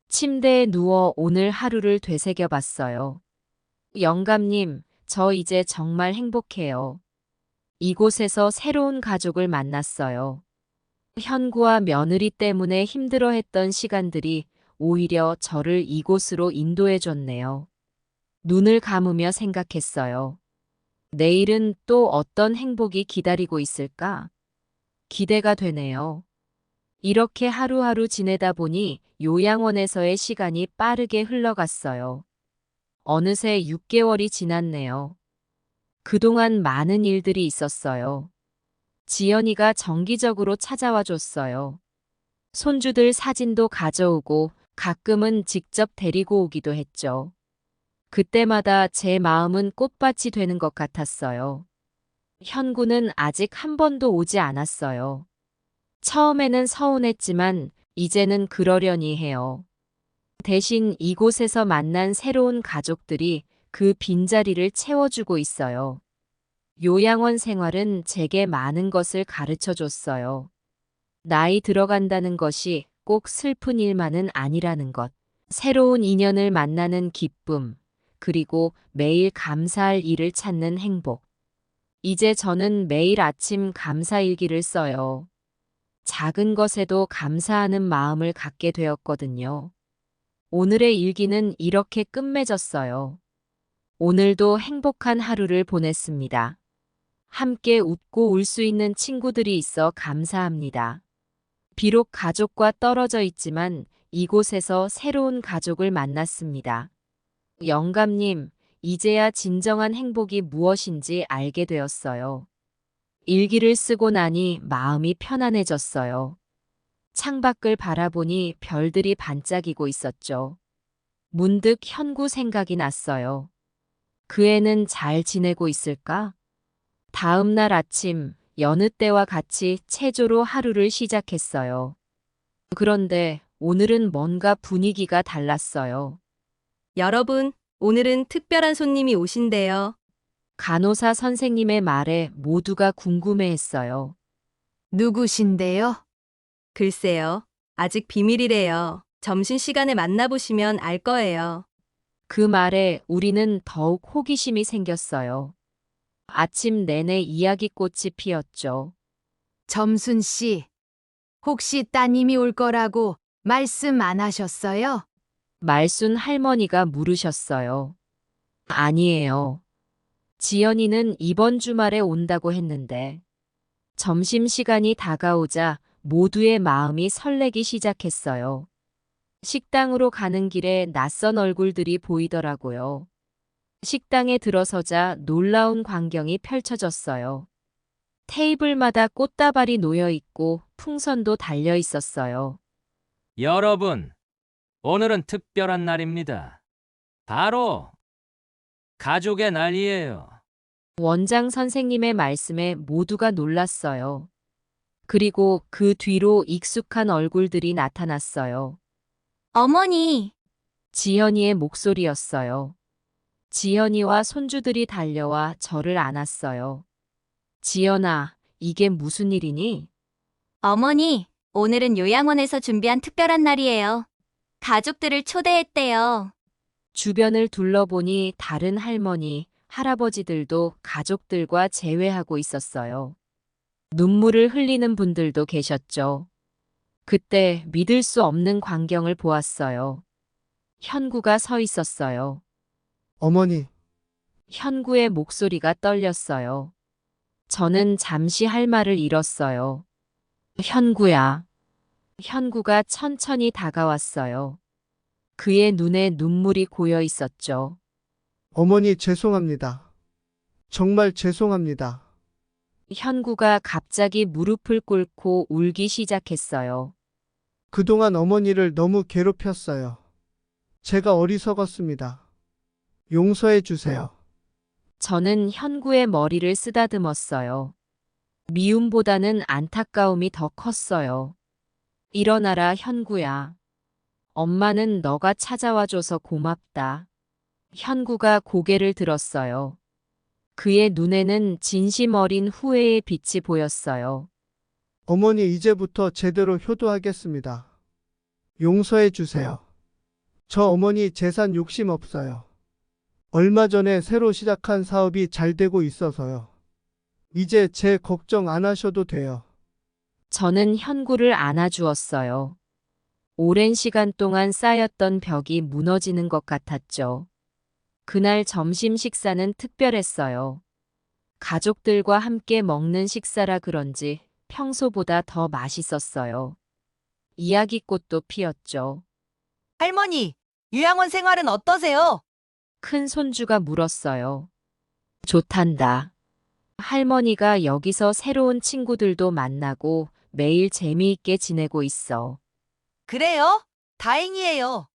침대에 누워 오늘 하루를 되새겨 봤어요. 영감님, 저 이제 정말 행복해요. 이곳에서 새로운 가족을 만났어요. 현구와 며느리 때문에 힘들어했던 시간들이 오히려 저를 이곳으로 인도해 줬네요. 눈을 감으며 생각했어요. 내일은 또 어떤 행복이 기다리고 있을까? 기대가 되네요. 이렇게 하루하루 지내다 보니 요양원에서의 시간이 빠르게 흘러갔어요. 어느새 6개월이 지났네요. 그동안 많은 일들이 있었어요. 지연이가 정기적으로 찾아와 줬어요. 손주들 사진도 가져오고 가끔은 직접 데리고 오기도 했죠. 그때마다 제 마음은 꽃밭이 되는 것 같았어요. 현구는 아직 한 번도 오지 않았어요. 처음에는 서운했지만 이제는 그러려니 해요. 대신 이곳에서 만난 새로운 가족들이 그 빈자리를 채워주고 있어요. 요양원 생활은 제게 많은 것을 가르쳐 줬어요. 나이 들어간다는 것이 꼭 슬픈 일만은 아니라는 것. 새로운 인연을 만나는 기쁨, 그리고 매일 감사할 일을 찾는 행복. 이제 저는 매일 아침 감사일기를 써요. 작은 것에도 감사하는 마음을 갖게 되었거든요. 오늘의 일기는 이렇게 끝맺었어요. 오늘도 행복한 하루를 보냈습니다. 함께 웃고 울 수 있는 친구들이 있어 감사합니다. 비록 가족과 떨어져 있지만 이곳에서 새로운 가족을 만났습니다. 영감님, 이제야 진정한 행복이 무엇인지 알게 되었어요. 일기를 쓰고 나니 마음이 편안해졌어요. 창밖을 바라보니 별들이 반짝이고 있었죠. 문득 현구 생각이 났어요. 그 애는 잘 지내고 있을까? 다음 날 아침, 여느 때와 같이 체조로 하루를 시작했어요. 그런데 오늘은 뭔가 분위기가 달랐어요. 여러분, 오늘은 특별한 손님이 오신대요. 간호사 선생님의 말에 모두가 궁금해했어요. 누구신데요? 글쎄요. 아직 비밀이래요. 점심시간에 만나보시면 알 거예요. 그 말에 우리는 더욱 호기심이 생겼어요. 아침 내내 이야기꽃이 피었죠. 점순 씨, 혹시 따님이 올 거라고 말씀 안 하셨어요? 말순 할머니가 물으셨어요. 아니에요. 지연이는 이번 주말에 온다고 했는데. 점심시간이 다가오자 모두의 마음이 설레기 시작했어요. 식당으로 가는 길에 낯선 얼굴들이 보이더라고요. 식당에 들어서자 놀라운 광경이 펼쳐졌어요. 테이블마다 꽃다발이 놓여 있고 풍선도 달려 있었어요. 여러분, 오늘은 특별한 날입니다. 바로 가족의 날이에요. 원장 선생님의 말씀에 모두가 놀랐어요. 그리고 그 뒤로 익숙한 얼굴들이 나타났어요. 어머니, 지연이의 목소리였어요. 지연이와 손주들이 달려와 저를 안았어요. 지연아, 이게 무슨 일이니? 어머니, 오늘은 요양원에서 준비한 특별한 날이에요. 가족들을 초대했대요. 주변을 둘러보니 다른 할머니, 할아버지들도 가족들과 재회하고 있었어요. 눈물을 흘리는 분들도 계셨죠. 그때 믿을 수 없는 광경을 보았어요. 현구가 서 있었어요. 어머니, 현구의 목소리가 떨렸어요. 저는 잠시 할 말을 잃었어요. 현구야. 현구가 천천히 다가왔어요. 그의 눈에 눈물이 고여 있었죠. 어머니 죄송합니다. 정말 죄송합니다. 현구가 갑자기 무릎을 꿇고 울기 시작했어요. 그동안 어머니를 너무 괴롭혔어요. 제가 어리석었습니다. 용서해 주세요. 저는 현구의 머리를 쓰다듬었어요. 미움보다는 안타까움이 더 컸어요. 일어나라, 현구야. 엄마는 너가 찾아와줘서 고맙다. 현구가 고개를 들었어요. 그의 눈에는 진심 어린 후회의 빛이 보였어요. 어머니 이제부터 제대로 효도하겠습니다. 용서해 주세요. 저 어머니 재산 욕심 없어요. 얼마 전에 새로 시작한 사업이 잘 되고 있어서요. 이제 제 걱정 안 하셔도 돼요. 저는 현구를 안아주었어요. 오랜 시간 동안 쌓였던 벽이 무너지는 것 같았죠. 그날 점심 식사는 특별했어요. 가족들과 함께 먹는 식사라 그런지 평소보다 더 맛있었어요. 이야기꽃도 피었죠. 할머니, 요양원 생활은 어떠세요? 큰 손주가 물었어요. 좋단다. 할머니가 여기서 새로운 친구들도 만나고 매일 재미있게 지내고 있어. 그래요? 다행이에요.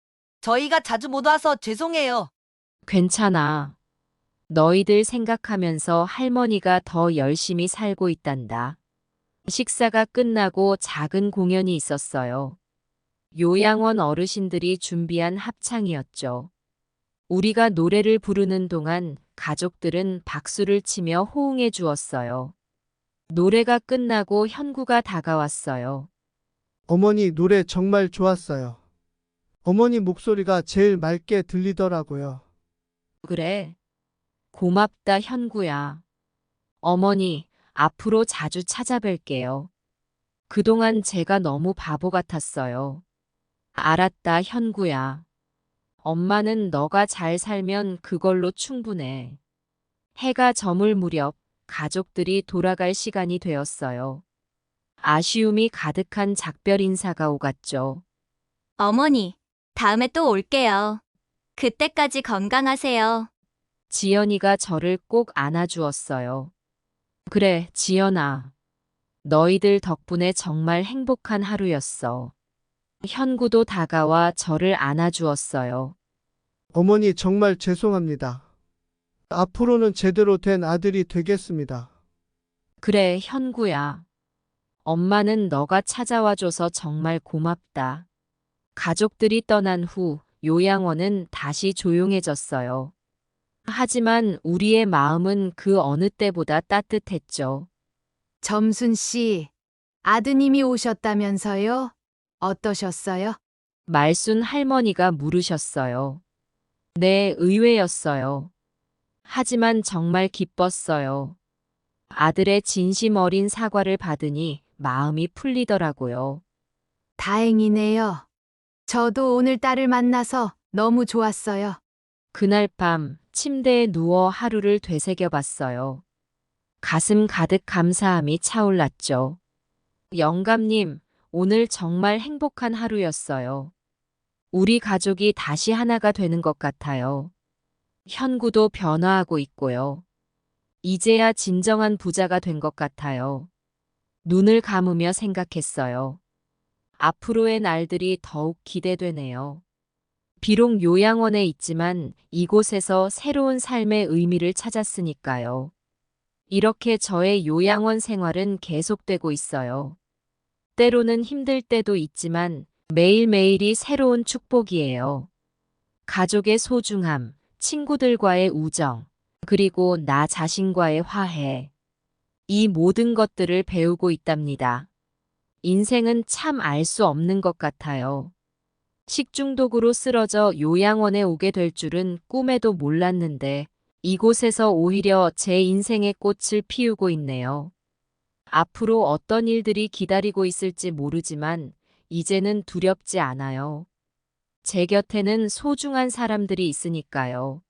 저희가 자주 못 와서 죄송해요. 괜찮아. 너희들 생각하면서 할머니가 더 열심히 살고 있단다. 식사가 끝나고 작은 공연이 있었어요. 요양원 어르신들이 준비한 합창이었죠. 우리가 노래를 부르는 동안 가족들은 박수를 치며 호응해 주었어요. 노래가 끝나고 현구가 다가왔어요. 어머니 노래 정말 좋았어요. 어머니 목소리가 제일 맑게 들리더라고요. 그래. 고맙다, 현구야. 어머니, 앞으로 자주 찾아뵐게요. 그동안 제가 너무 바보 같았어요. 알았다, 현구야. 엄마는 너가 잘 살면 그걸로 충분해. 해가 저물 무렵 가족들이 돌아갈 시간이 되었어요. 아쉬움이 가득한 작별 인사가 오갔죠. 어머니, 다음에 또 올게요. 그때까지 건강하세요. 지연이가 저를 꼭 안아주었어요. 그래, 지연아. 너희들 덕분에 정말 행복한 하루였어. 현구도 다가와 저를 안아주었어요. 어머니 정말 죄송합니다. 앞으로는 제대로 된 아들이 되겠습니다. 그래, 현구야. 엄마는 너가 찾아와줘서 정말 고맙다. 가족들이 떠난 후 요양원은 다시 조용해졌어요. 하지만 우리의 마음은 그 어느 때보다 따뜻했죠. 점순 씨, 아드님이 오셨다면서요? 어떠셨어요? 말순 할머니가 물으셨어요. 네, 의외였어요. 하지만 정말 기뻤어요. 아들의 진심 어린 사과를 받으니 마음이 풀리더라고요. 다행이네요. 저도 오늘 딸을 만나서 너무 좋았어요. 그날 밤 침대에 누워 하루를 되새겨 봤어요. 가슴 가득 감사함이 차올랐죠. 영감님, 오늘 정말 행복한 하루였어요. 우리 가족이 다시 하나가 되는 것 같아요. 현구도 변화하고 있고요. 이제야 진정한 부자가 된 것 같아요. 눈을 감으며 생각했어요. 앞으로의 날들이 더욱 기대되네요. 비록 요양원에 있지만 이곳에서 새로운 삶의 의미를 찾았으니까요. 이렇게 저의 요양원 생활은 계속되고 있어요. 때로는 힘들 때도 있지만 매일매일이 새로운 축복이에요. 가족의 소중함, 친구들과의 우정, 그리고 나 자신과의 화해. 이 모든 것들을 배우고 있답니다. 인생은 참 알 수 없는 것 같아요. 식중독으로 쓰러져 요양원에 오게 될 줄은 꿈에도 몰랐는데 이곳에서 오히려 제 인생의 꽃을 피우고 있네요. 앞으로 어떤 일들이 기다리고 있을지 모르지만 이제는 두렵지 않아요. 제 곁에는 소중한 사람들이 있으니까요.